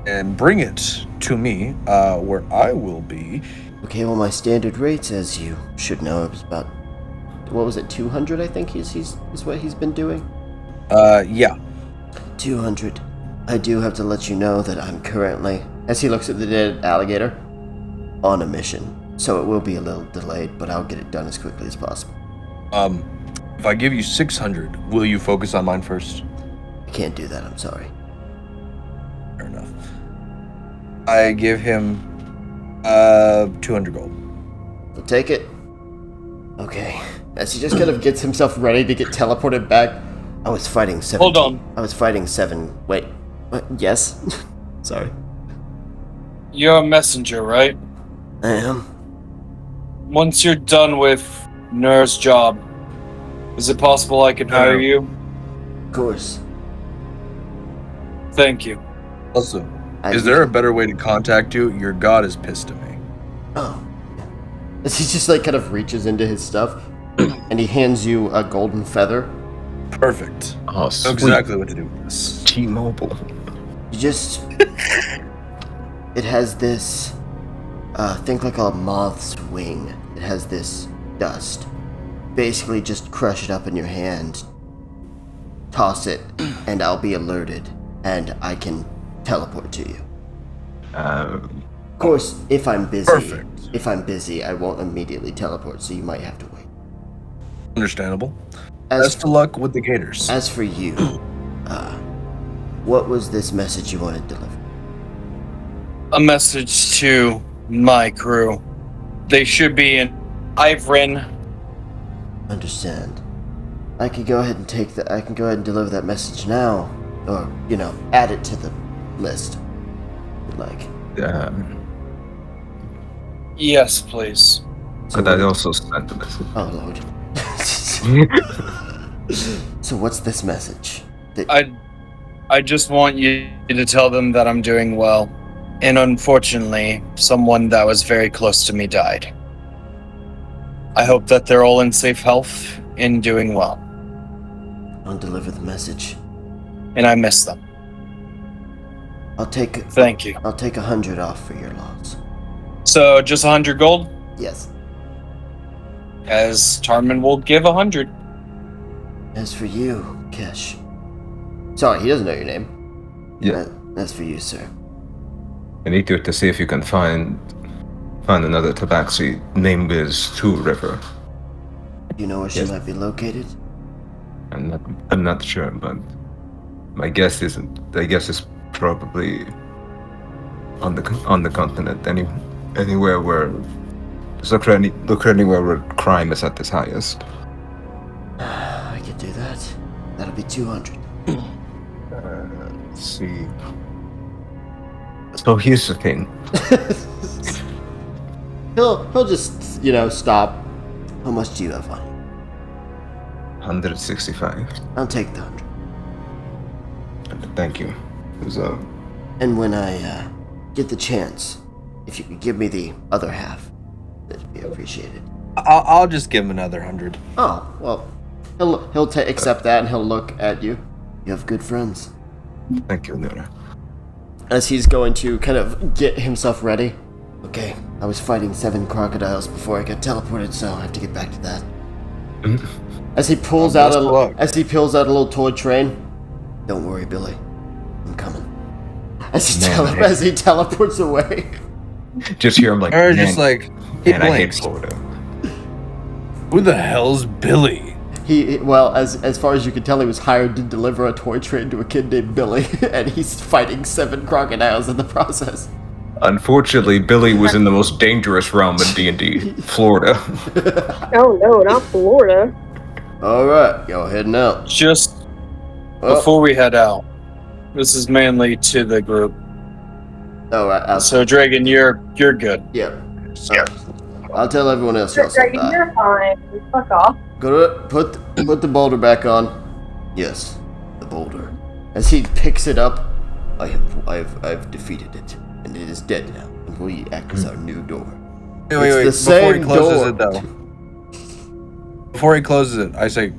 Speaker 5: and bring it to me, where I will be.
Speaker 1: Okay, well, my standard rates, as you should know, it was about, what was it, 200, I think is what he's been doing?
Speaker 5: Yeah.
Speaker 1: 200. I do have to let you know that I'm currently, as he looks at the dead alligator, on a mission. So it will be a little delayed, but I'll get it done as quickly as possible.
Speaker 5: If I give you 600, will you focus on mine first?
Speaker 1: I can't do that, I'm sorry.
Speaker 5: Fair enough. I give him 200 gold.
Speaker 1: I'll take it. Okay. As he just kind of gets himself ready to get teleported back, I was fighting 7.
Speaker 3: Hold on.
Speaker 1: I was fighting 7. Wait. What? Yes? Sorry.
Speaker 3: You're a messenger, right?
Speaker 1: I am.
Speaker 3: Once you're done with Nur's job, is it possible I can hire you?
Speaker 1: Of course.
Speaker 3: Thank you.
Speaker 5: Also, is there a better way to contact you? Your god is pissed at me.
Speaker 1: Oh. As he just like kind of reaches into his stuff and he hands you a golden feather.
Speaker 5: Perfect.
Speaker 4: Oh,
Speaker 5: Know
Speaker 4: sweet.
Speaker 5: exactly what to do with this.
Speaker 4: T-Mobile.
Speaker 1: You just... It has this... think like a moth's wing. It has this dust. Basically just crush it up in your hand. Toss it, and I'll be alerted. And I can teleport to you. Of course, if I'm busy...
Speaker 5: Perfect.
Speaker 1: If I'm busy, I won't immediately teleport, so you might have to wait.
Speaker 5: Understandable.
Speaker 1: As
Speaker 5: Best of luck with the gators.
Speaker 1: As for you, what was this message you wanted delivered?
Speaker 3: A message to my crew. They should be in Ivrin.
Speaker 1: Understand. I can go ahead and I can go ahead and deliver that message now, or add it to the list. Like.
Speaker 3: Yes, please.
Speaker 4: Could I also send the message?
Speaker 1: Oh Lord. So what's this message?
Speaker 3: I just want you to tell them that I'm doing well. And unfortunately, someone that was very close to me died. I hope that they're all in safe health and doing well.
Speaker 1: I'll deliver the message.
Speaker 3: And I miss them.
Speaker 1: Thank
Speaker 3: you.
Speaker 1: I'll take 100 off for your loss.
Speaker 3: So just 100 gold?
Speaker 1: Yes.
Speaker 3: As Tarman will give 100.
Speaker 1: As for you, Kesh. Sorry, he doesn't know your name.
Speaker 4: Yeah.
Speaker 1: That's for you, sir.
Speaker 4: I need you to see if you can find another tabaxi named is Two River.
Speaker 1: Do you know where she might be located?
Speaker 4: I'm not sure, but my guess is probably on the continent, anywhere where look anywhere where crime is at its highest.
Speaker 1: I could do that. That'll be 200.
Speaker 4: Let's see. So here's the thing.
Speaker 1: He'll just stop. How much do you have on you?
Speaker 4: 165.
Speaker 1: I'll take the 100.
Speaker 4: Thank you.
Speaker 1: And when I get the chance, if you could give me the other half, that'd be appreciated.
Speaker 5: I'll just give him another 100.
Speaker 1: Oh well, he'll accept that and he'll look at you. You have good friends.
Speaker 4: Thank you, Nura.
Speaker 1: As he's going to kind of get himself ready. Okay, I was fighting 7 crocodiles before I got teleported, so I have to get back to that. As he pulls out a little toy train. Don't worry, Billy. I'm coming. As he teleports away.
Speaker 4: Just hear him like.
Speaker 5: Or just like he
Speaker 4: and I hate
Speaker 5: blinks.
Speaker 4: Florida.
Speaker 5: Who the hell's Billy?
Speaker 1: As far as you can tell, he was hired to deliver a toy train to a kid named Billy, and he's fighting 7 crocodiles in the process.
Speaker 4: Unfortunately, Billy was in the most dangerous realm in D&D, Florida.
Speaker 6: Oh no, not Florida.
Speaker 1: All right, y'all heading out.
Speaker 3: Just before we head out, this is mainly to the group.
Speaker 1: All right.
Speaker 3: So Dragon, you're good.
Speaker 1: Yeah. I'll tell everyone else y'all said
Speaker 6: Dragon,
Speaker 1: bye.
Speaker 6: you're fine. Fuck off.
Speaker 1: Go to put the boulder back on. Yes, the boulder. As he picks it up, I've defeated it, and it is dead now, and we act as our new door.
Speaker 5: Wait.
Speaker 1: It's the
Speaker 5: Before he
Speaker 1: same
Speaker 5: closes
Speaker 1: door.
Speaker 5: it, though. Before he closes it, I say,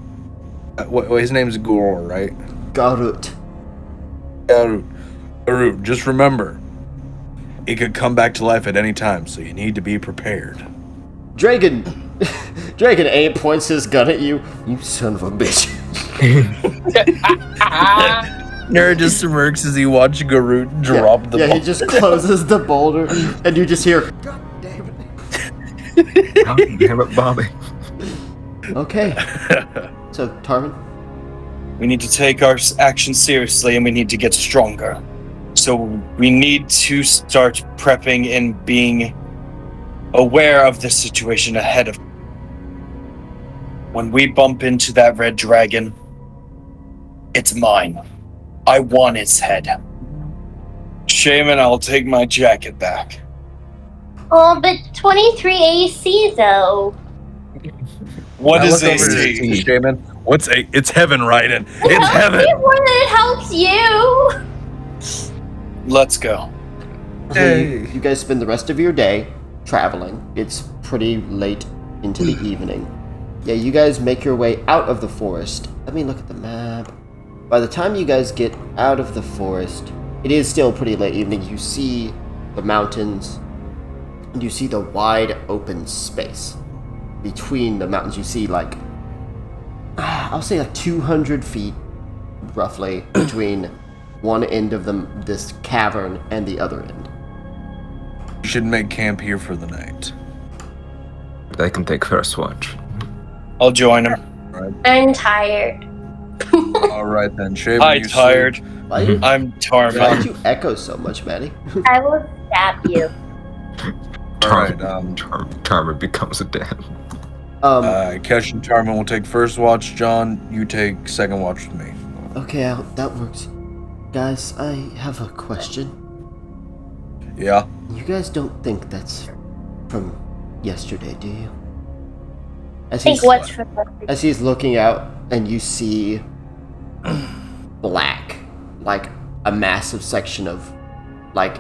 Speaker 5: his name's Goror, right?
Speaker 1: Garut.
Speaker 5: Garut, just remember, he could come back to life at any time, so you need to be prepared.
Speaker 1: Dragon A points his gun at you. You son of a bitch.
Speaker 5: Nerd just smirks as he watches Garut drop the ball.
Speaker 1: he just closes the boulder, and you just hear, God damn it.
Speaker 4: God damn it, Bobby.
Speaker 1: Okay. So, Tarman?
Speaker 3: We need to take our action seriously, and we need to get stronger. So we need to start prepping and being aware of the situation ahead of. When we bump into that red dragon, it's mine. I want its head. Shaman, I'll take my jacket back.
Speaker 2: Oh, but 23 AC though.
Speaker 3: What
Speaker 5: I
Speaker 3: is
Speaker 5: look over to
Speaker 3: AC?
Speaker 5: Shaman. What's it's heaven, Raiden. It's
Speaker 2: It helps
Speaker 5: heaven.
Speaker 2: me more than it helps you.
Speaker 3: Let's go.
Speaker 1: So you guys spend the rest of your day traveling. It's pretty late into the evening. Yeah, you guys make your way out of the forest. Let me look at the map. By the time you guys get out of the forest, it is still pretty late evening. You see the mountains, and you see the wide open space. Between the mountains, you see like, I'll say like 200 feet, roughly, between one end of this cavern and the other end.
Speaker 5: You should make camp here for the night.
Speaker 4: I can take first watch.
Speaker 3: I'll join him.
Speaker 2: I'm tired.
Speaker 5: All right then, Shaman.
Speaker 3: Hi,
Speaker 5: you
Speaker 3: tired.
Speaker 1: Why did
Speaker 3: I'm
Speaker 1: why
Speaker 3: Tarman.
Speaker 1: did you echo so much, Maddie?
Speaker 2: I will stab you.
Speaker 5: All right.
Speaker 4: Tarman becomes a dad.
Speaker 5: Kesh and Tarman will take first watch. John, you take second watch with me.
Speaker 1: Okay, that works. Guys, I have a question.
Speaker 5: Yeah.
Speaker 1: You guys don't think that's from yesterday, do you? As
Speaker 2: Think
Speaker 1: he's,
Speaker 2: what's for
Speaker 1: as he's looking out and you see black, like a massive section of like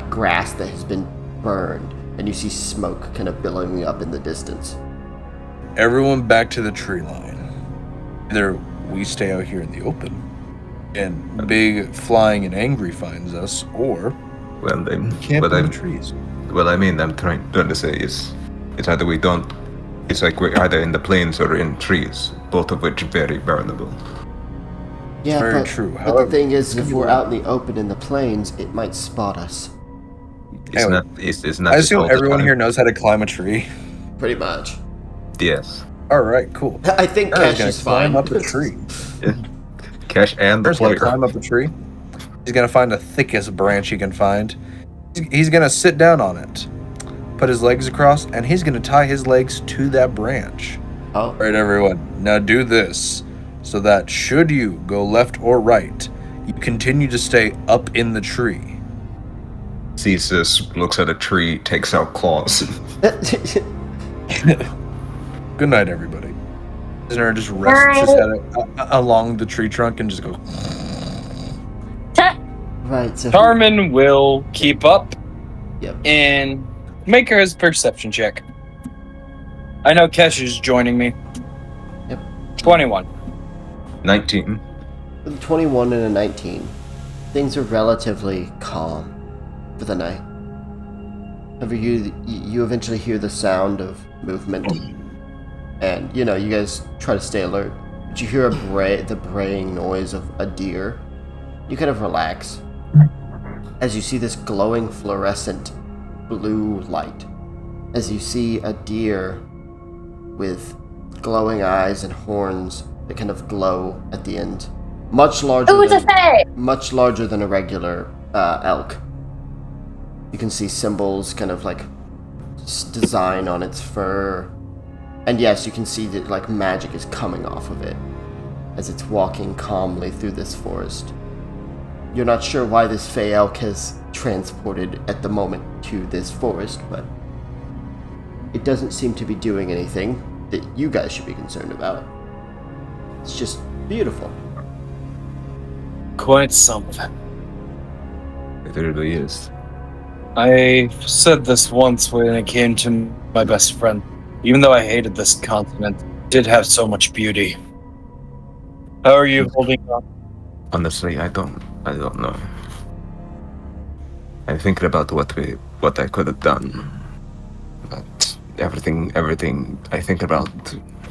Speaker 1: grass that has been burned, and you see smoke kind of billowing up in the distance.
Speaker 5: Everyone back to the tree line. Either we stay out here in the open and Big Flying and Angry finds us, or
Speaker 4: Well, then,
Speaker 5: camp
Speaker 4: what
Speaker 5: in
Speaker 4: I'm
Speaker 5: the trees.
Speaker 4: What I mean, I'm trying to say is, it's either we don't. It's like we're either in the plains or in trees, both of which are very burnable.
Speaker 1: Yeah,
Speaker 5: very
Speaker 1: but,
Speaker 5: true.
Speaker 1: But
Speaker 5: However,
Speaker 1: the thing is,
Speaker 5: it's
Speaker 1: if
Speaker 5: gonna
Speaker 1: we're
Speaker 5: be
Speaker 1: out in the open in the plains, it might spot us.
Speaker 4: It's
Speaker 5: Anyway,
Speaker 4: not. It's not.
Speaker 5: I
Speaker 4: just all
Speaker 5: assume
Speaker 4: the
Speaker 5: everyone
Speaker 4: time.
Speaker 5: here knows how to climb a tree.
Speaker 1: Pretty much.
Speaker 4: Yes.
Speaker 5: All right, cool.
Speaker 1: I think
Speaker 5: Aaron's
Speaker 1: Cash
Speaker 5: gonna
Speaker 1: is fine.
Speaker 5: climb up a tree.
Speaker 4: Cash and the
Speaker 5: Aaron's gonna
Speaker 4: player.
Speaker 5: climb up a tree. He's gonna find the thickest branch he can find. He's gonna sit down on it, put his legs across, and he's gonna tie his legs to that branch.
Speaker 1: Oh,
Speaker 5: All right, everyone. Now do this, so that should you go left or right, you continue to stay up in the tree.
Speaker 4: Caesar looks at a tree, takes out claws.
Speaker 5: Good night, everybody. Prisoner just rests his head along the tree trunk and just goes.
Speaker 1: right. So
Speaker 3: Tarman will keep up
Speaker 1: Yep.
Speaker 3: and make her his perception check. I know Kesh is joining me.
Speaker 1: Yep.
Speaker 3: 21.
Speaker 4: 19.
Speaker 1: With a 21 and a 19, things are relatively calm for the night. However, you eventually hear the sound of movement, and you guys try to stay alert. But you hear the braying noise of a deer. You kind of relax as you see this glowing fluorescent blue light. As you see a deer with glowing eyes and horns that kind of glow at the end, much larger.
Speaker 2: Oh, it's a fae!
Speaker 1: Much larger than a regular elk. You can see symbols, kind of like design on its fur, and yes, you can see that like magic is coming off of it as it's walking calmly through this forest. You're not sure why this fey elk has transported at the moment to this forest, but it doesn't seem to be doing anything that you guys should be concerned about. It's just beautiful.
Speaker 3: Quite something.
Speaker 4: It really is.
Speaker 3: I said this once when it came to my best friend. Even though I hated this continent, it did have so much beauty. How are you holding up?
Speaker 4: Honestly, I don't know. I'm thinking about what I could have done. But everything I think about.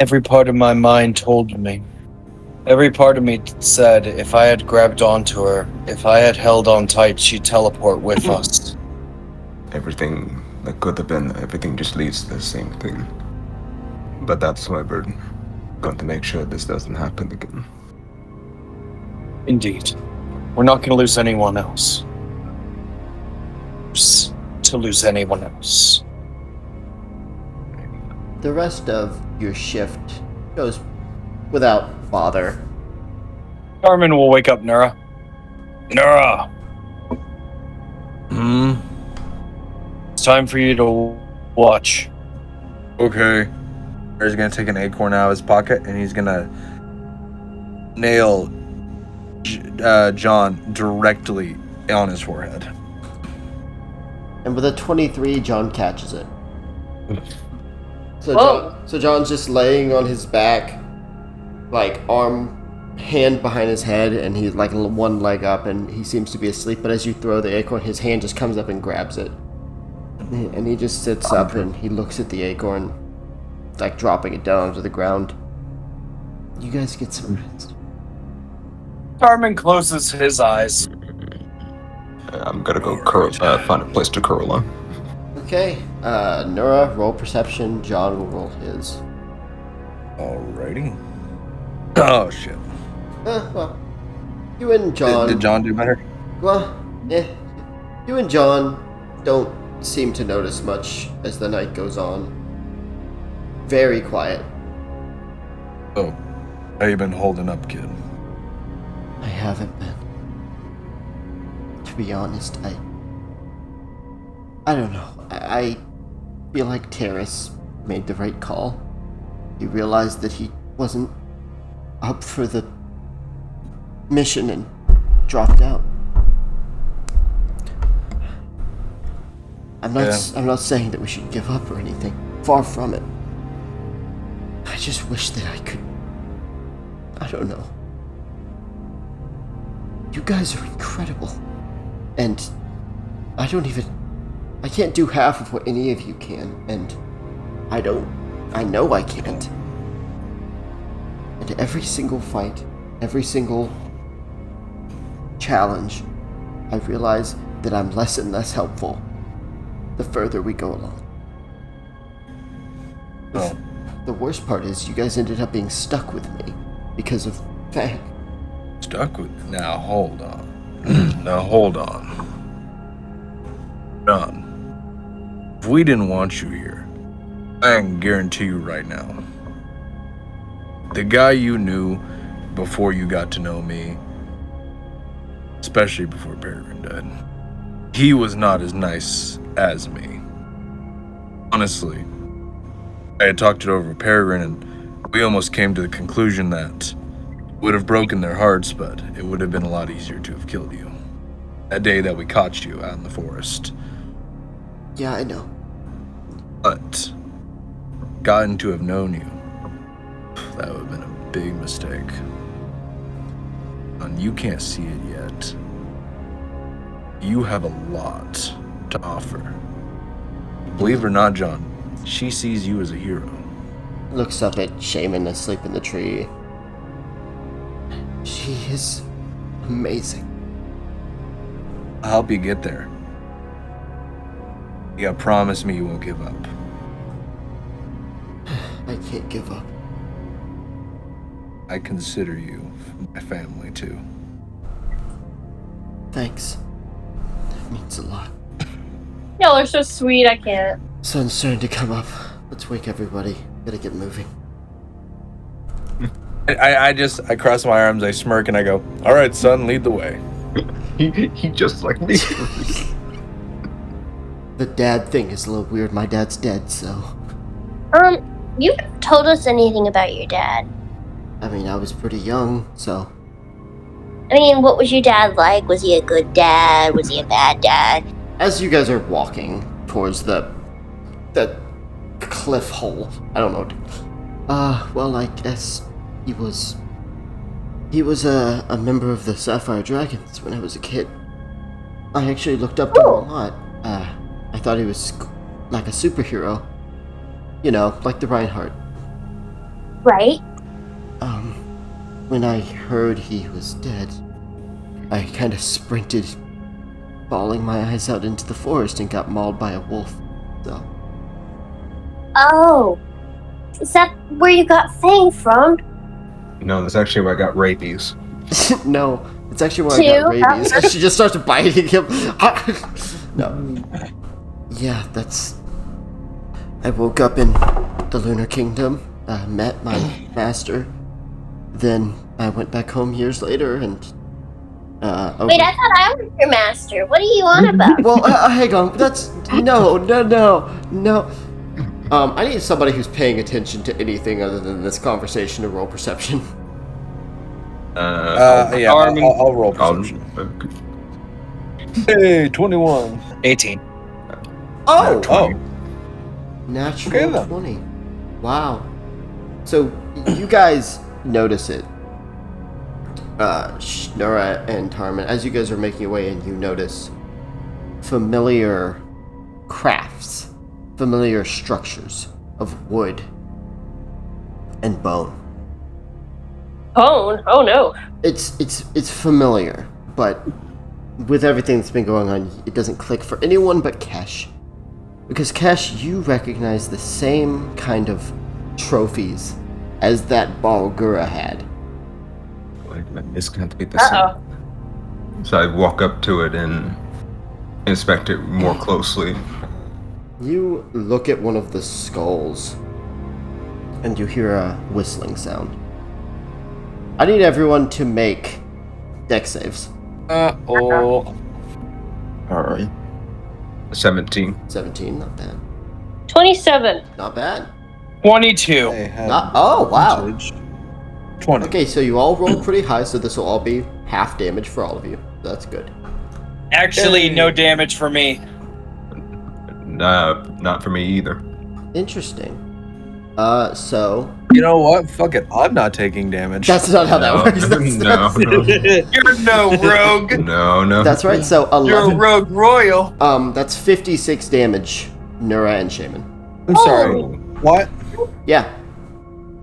Speaker 3: Every part of my mind told me. Every part of me said if I had grabbed onto her, if I had held on tight, she'd teleport with us.
Speaker 4: Everything that could have been, everything just leads to the same thing. But that's why we're going to make sure this doesn't happen again.
Speaker 3: Indeed. We're not going to lose anyone else. To lose anyone else.
Speaker 1: The rest of your shift goes without bother.
Speaker 3: Carmen will wake up Nura. Nura! It's time for you to watch.
Speaker 5: Okay. He's gonna take an acorn out of his pocket and he's gonna nail John directly on his forehead.
Speaker 1: And with a 23, John catches it.
Speaker 6: Whoa.
Speaker 1: So John's just laying on his back, like hand behind his head, and he's like one leg up, and he seems to be asleep. But as you throw the acorn, his hand just comes up and grabs it, and he just sits up and he looks at the acorn, like dropping it down onto the ground. You guys get some rest.
Speaker 3: Carmen closes his eyes.
Speaker 4: I'm gonna go find a place to curl on.
Speaker 1: Okay, Nura, roll perception. John will roll his.
Speaker 5: Alrighty. Oh shit.
Speaker 1: Well, you and John.
Speaker 5: Did John do better?
Speaker 1: Well, you and John don't seem to notice much as the night goes on. Very quiet.
Speaker 5: Oh, how you been holding up, kid?
Speaker 1: I haven't been. To be honest, I don't know. I feel like Terrace made the right call. He realized that he wasn't up for the mission and dropped out. I'm not saying that we should give up or anything. Far from it. I just wish that I could. I don't know. You guys are incredible. And I can't do half of what any of you can, and I know I can't. And every single fight, every single challenge, I realize that I'm less and less helpful the further we go along.
Speaker 5: Oh.
Speaker 1: The worst part is you guys ended up being stuck with me because of Fang.
Speaker 5: Stuck with me? Now hold on. Now hold on. John, if we didn't want you here, I can guarantee you right now, the guy you knew before you got to know me, especially before Peregrine died, he was not as nice as me. Honestly, I had talked it over with Peregrine and we almost came to the conclusion that it would have broken their hearts, but it would have been a lot easier to have killed you. That day that we caught you out in the forest.
Speaker 1: Yeah, I know.
Speaker 5: But gotten to have known you, that would have been a big mistake. And you can't see it yet. You have a lot to offer. Believe it or not, John, she sees you as a hero.
Speaker 1: Looks up at Shaman asleep in the tree. She is amazing.
Speaker 5: I'll help you get there. You gotta promise me you won't give up.
Speaker 1: I can't give up.
Speaker 5: I consider you my family too.
Speaker 1: Thanks. That means a lot.
Speaker 6: Y'all are so sweet, I can't.
Speaker 1: Sun's starting to come up. Let's wake everybody. Gotta get moving.
Speaker 5: I cross my arms, I smirk, and I go, "All right, son, lead the way."
Speaker 4: He just like me.
Speaker 1: The dad thing is a little weird. My dad's dead, so.
Speaker 2: You haven't told us anything about your dad.
Speaker 1: I mean, I was pretty young, so.
Speaker 2: I mean, what was your dad like? Was he a good dad? Was he a bad dad?
Speaker 1: As you guys are walking towards that cliff hole, I don't know. Well, I guess he was a member of the Sapphire Dragons when I was a kid. I actually looked up to him a lot. I thought he was like a superhero. You know, like the Reinhardt.
Speaker 2: Right?
Speaker 1: When I heard he was dead, I kind of sprinted, bawling my eyes out into the forest and got mauled by a wolf. So.
Speaker 2: Oh. Is that where you got Fang from?
Speaker 4: No, that's actually where I got rabies.
Speaker 1: No, it's actually where I got rabies. She just starts biting him. No. Yeah, that's... I woke up in the Lunar Kingdom, met my master. Then I went back home years later and...
Speaker 2: Wait, I thought I was your master. What are you on about?
Speaker 1: Well, hang on. That's... No. I need somebody who's paying attention to anything other than this conversation to roll perception.
Speaker 5: Yeah, I'll roll perception. Hey, 21.
Speaker 3: 18.
Speaker 1: Oh!
Speaker 4: 20.
Speaker 1: Natural
Speaker 5: Okay, then.
Speaker 1: 20. Wow. So, you guys notice it. Nora and Tarman, as you guys are making your way in, you notice familiar crafts, familiar structures of wood and bone.
Speaker 6: Bone? Oh no.
Speaker 1: It's familiar, but with everything that's been going on, it doesn't click for anyone but Kesh. Because Kesh, you recognize the same kind of trophies as that Balgura had.
Speaker 4: This can't be the same.
Speaker 6: Uh-oh.
Speaker 4: So I walk up to it and inspect it more closely.
Speaker 1: You look at one of the skulls, and you hear a whistling sound. I need everyone to make dex saves.
Speaker 4: Alright. 17.
Speaker 1: 17, not bad.
Speaker 6: 27.
Speaker 1: Not bad.
Speaker 3: 22.
Speaker 1: Oh, wow.
Speaker 5: 20.
Speaker 1: Okay, so you all rolled pretty high, so this will all be half damage for all of you. That's good.
Speaker 3: Actually, no damage for me.
Speaker 4: Not for me either.
Speaker 1: Interesting. So...
Speaker 5: You know what? Fuck it. I'm not taking damage.
Speaker 1: That's not how that works.
Speaker 4: No.
Speaker 3: You're no rogue.
Speaker 4: No.
Speaker 1: That's right, so 11...
Speaker 3: You're a rogue royal.
Speaker 1: That's 56 damage, Nura and Shaman.
Speaker 5: I'm sorry. What?
Speaker 1: Yeah.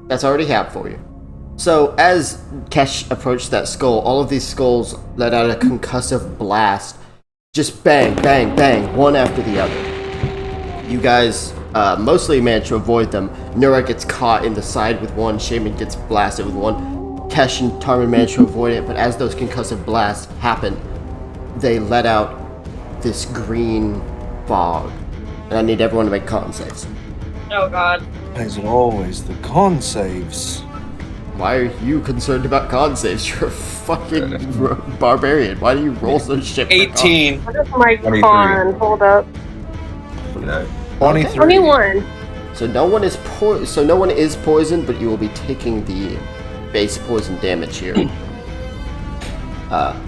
Speaker 1: That's already half for you. So, as Kesh approached that skull, all of these skulls let out a concussive blast. Just bang, bang, bang, one after the other. You guys mostly manage to avoid them. Nura gets caught in the side with one, Shaman gets blasted with one. Kesh and Tarman manage to avoid it, but as those concussive blasts happen, they let out this green fog. And I need everyone to make con saves.
Speaker 6: Oh god.
Speaker 5: As always, the con saves.
Speaker 1: Why are you concerned about con saves? You're a fucking barbarian. Why do you roll so shit? for con?
Speaker 3: 18.
Speaker 6: What is my
Speaker 4: 23.
Speaker 6: con? Hold up.
Speaker 4: No.
Speaker 5: 23.
Speaker 6: 21.
Speaker 1: So no one is poisoned, but you will be taking the base poison damage here,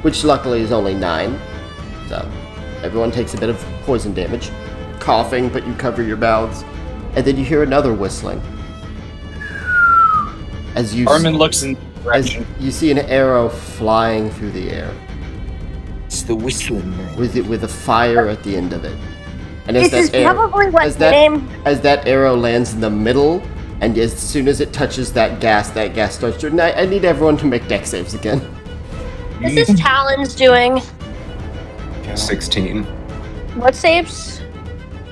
Speaker 1: which luckily is only 9. So everyone takes a bit of poison damage, coughing, but you cover your mouths, and then you hear another whistling. As you
Speaker 3: Armin looks in
Speaker 1: as
Speaker 3: direction.
Speaker 1: you see an arrow flying through the air
Speaker 5: It's the whistling man.
Speaker 1: with a fire at the end of it. And
Speaker 2: This is probably what's name.
Speaker 1: as that arrow lands in the middle, and as soon as it touches that gas starts to ignite. I need everyone to make dex saves again.
Speaker 2: This is Talon's doing.
Speaker 4: 16.
Speaker 2: What saves?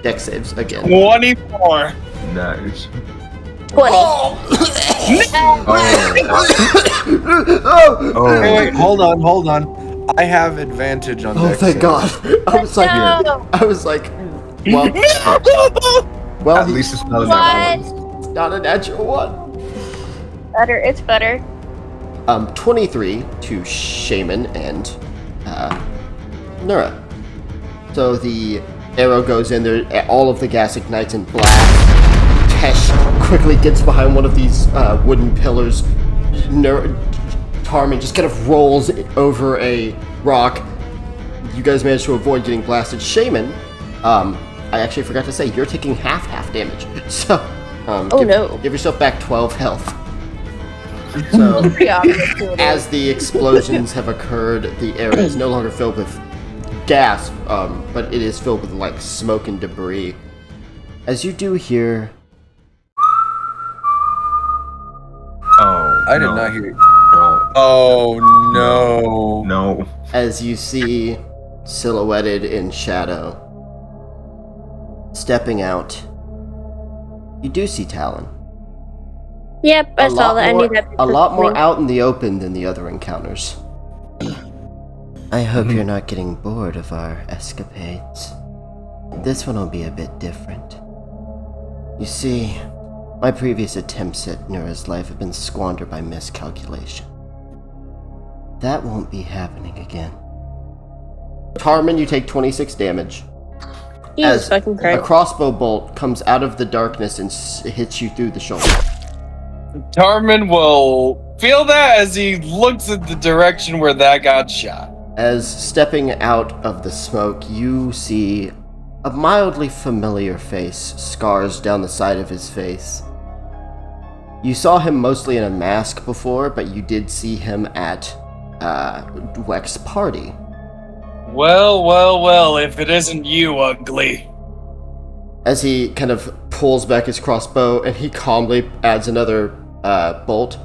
Speaker 1: Dex saves again.
Speaker 3: 24.
Speaker 4: Nice.
Speaker 2: 20.
Speaker 5: Wait, hold on. I have advantage on
Speaker 1: Oh,
Speaker 5: dex
Speaker 1: thank
Speaker 5: saves.
Speaker 1: God!
Speaker 2: No.
Speaker 1: I was like, well,
Speaker 4: At least it's not
Speaker 2: What?
Speaker 1: not a natural one.
Speaker 2: Better. It's better.
Speaker 1: 23 to Shaman and Nura. So the arrow goes in there, all of the gas ignites and blasts. Tesh quickly gets behind one of these wooden pillars. Tarman just kind of rolls over a rock. You guys managed to avoid getting blasted. Shaman, I actually forgot to say, you're taking half damage. So, give yourself back 12 health. So, as the explosions have occurred, the area is no longer filled with gas, but it is filled with, like, smoke and debris. As you do hear...
Speaker 4: Oh,
Speaker 5: I did not hear.
Speaker 4: No.
Speaker 5: Oh no.
Speaker 4: No.
Speaker 1: As you see, silhouetted in shadow, stepping out, you do see Talon.
Speaker 2: Yep, I saw that. I knew that.
Speaker 1: A lot more out in the open than the other encounters. I hope you're not getting bored of our escapades. This one will be a bit different. You see, my previous attempts at Nura's life have been squandered by miscalculation. That won't be happening again. Tarman, you take 26 damage.
Speaker 2: Jesus fucking
Speaker 1: A
Speaker 2: Christ.
Speaker 1: crossbow bolt comes out of the darkness and hits you through the shoulder.
Speaker 3: Tarman will feel that as he looks at the direction where that got shot.
Speaker 1: As stepping out of the smoke, you see a mildly familiar face, scars down the side of his face. You saw him mostly in a mask before, but you did see him at Weck's party.
Speaker 3: Well, if it isn't you, ugly.
Speaker 1: As he kind of pulls back his crossbow and he calmly adds another bolt.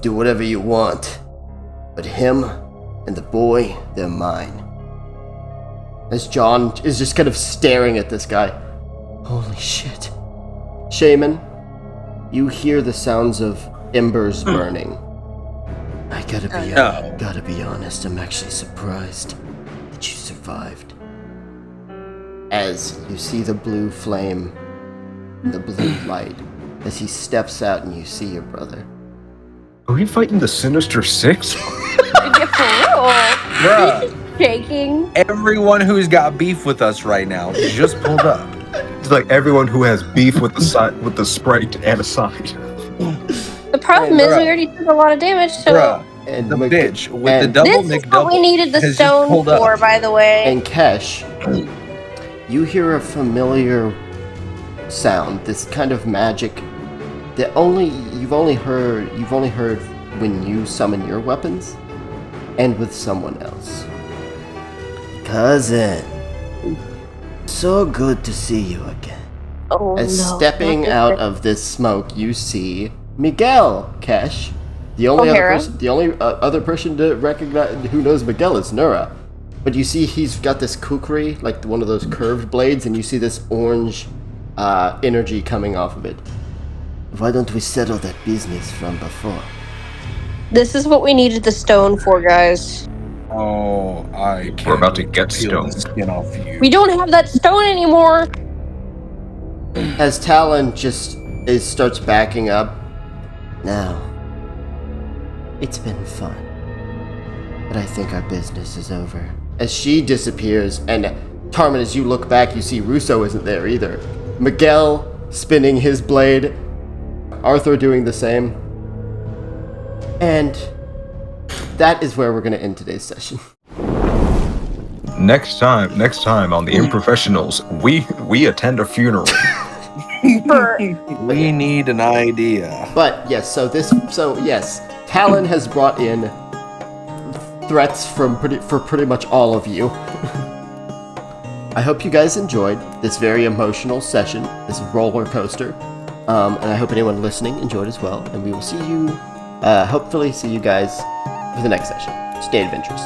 Speaker 1: Do whatever you want, but him and the boy, they're mine. As John is just kind of staring at this guy. Holy shit. Shaman, you hear the sounds of embers burning. I gotta be honest, I'm actually surprised that you survived. As you see the blue flame, the blue light, as he steps out and you see your brother.
Speaker 4: Are we fighting the Sinister Six?
Speaker 5: Bruh,
Speaker 2: Shaking.
Speaker 5: everyone who's got beef with us right now just pulled up.
Speaker 4: It's like everyone who has beef with the sprite and a side.
Speaker 2: The problem is we already took a lot of damage, so...
Speaker 5: Bruh,
Speaker 1: And
Speaker 5: the
Speaker 1: Mc-
Speaker 5: bitch with
Speaker 1: and-
Speaker 5: the double
Speaker 2: This is
Speaker 5: McDouble
Speaker 2: what we needed the
Speaker 5: has just
Speaker 2: stone
Speaker 5: pulled up.
Speaker 2: for, by the way.
Speaker 1: And Kesh, you hear a familiar sound, this kind of magic that you've only heard when you summon your weapons and with someone else. Cousin, so good to see you again.
Speaker 2: Oh,
Speaker 1: As
Speaker 2: no.
Speaker 1: stepping out of this smoke, you see Miguel, Kesh. The only other person to recognize who knows Miguel is Nura. But you see he's got this kukri, like one of those curved blades, and you see this orange energy coming off of it. Why don't we settle that business from before?
Speaker 2: This is what we needed the stone for, guys.
Speaker 5: Oh, I can't.
Speaker 4: We're about to get
Speaker 5: peel the
Speaker 4: stoned.
Speaker 5: skin off you.
Speaker 2: We don't have that stone anymore.
Speaker 1: As Talon starts backing up. Now, it's been fun, but I think our business is over. As she disappears, and Tarman, as you look back, you see Russo isn't there either. Miguel spinning his blade, Arthur doing the same. And that is where we're going to end today's session.
Speaker 4: Next time on the Improfessionals, we attend a funeral.
Speaker 5: We need an idea.
Speaker 1: But yes, Talon has brought in threats for pretty much all of you. I hope you guys enjoyed this very emotional session, this roller coaster, and I hope anyone listening enjoyed as well. And we will hopefully see you guys for the next session. Stay adventurous.